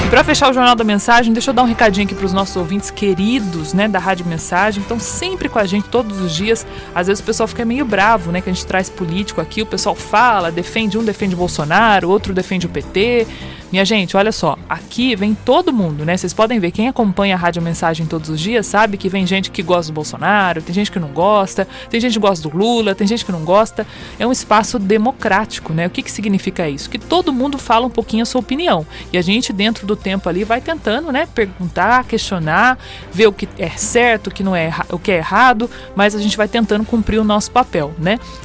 Para fechar o Jornal da Mensagem, deixa eu dar um recadinho aqui para os nossos ouvintes queridos, da Rádio Mensagem. Estão sempre com a gente todos os dias. Às vezes o pessoal fica meio bravo, que a gente traz político aqui. O pessoal fala, defende Bolsonaro, outro defende o PT. Minha gente, olha só, aqui vem todo mundo, Vocês podem ver, quem acompanha a Rádio Mensagem todos os dias sabe que vem gente que gosta do Bolsonaro, tem gente que não gosta, tem gente que gosta do Lula, tem gente que não gosta. É um espaço democrático, O que significa isso? Que todo mundo fala um pouquinho a sua opinião. E a gente, dentro do tempo ali, vai tentando, perguntar, questionar, ver o que é certo, o que é errado, mas a gente vai tentando cumprir o nosso papel,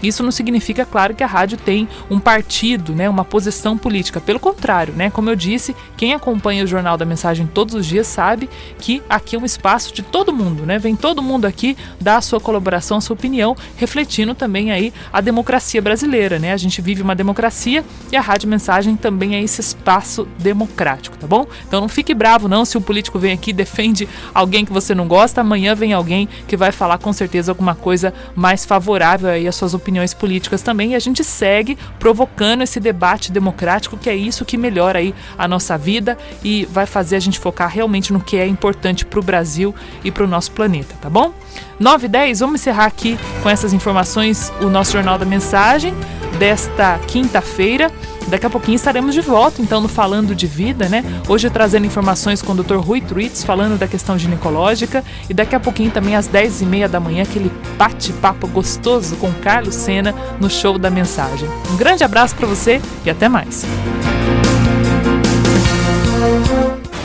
Isso não significa, claro, que a rádio tem um partido, uma posição política. Pelo contrário, Como eu disse, quem acompanha o Jornal da Mensagem todos os dias sabe que aqui é um espaço de todo mundo, Vem todo mundo aqui dar a sua colaboração, a sua opinião, refletindo também aí a democracia brasileira, A gente vive uma democracia e a Rádio Mensagem também é esse espaço democrático, tá bom? Então não fique bravo não se o político vem aqui e defende alguém que você não gosta. Amanhã vem alguém que vai falar com certeza alguma coisa mais favorável aí às suas opiniões políticas também, e a gente segue provocando esse debate democrático, que é isso que melhora aí a nossa vida e vai fazer a gente focar realmente no que é importante para o Brasil e para o nosso planeta, tá bom? 9h10, vamos encerrar aqui com essas informações o nosso Jornal da Mensagem desta quinta-feira. Daqui a pouquinho estaremos de volta, então, no Falando de Vida, Hoje trazendo informações com o Dr. Rui Truitz, falando da questão ginecológica, e daqui a pouquinho também às 10h30 da manhã, aquele bate-papo gostoso com Carlos Sena no Show da Mensagem. Um grande abraço para você e até mais.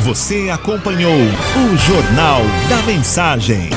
Você acompanhou o Jornal da Mensagem.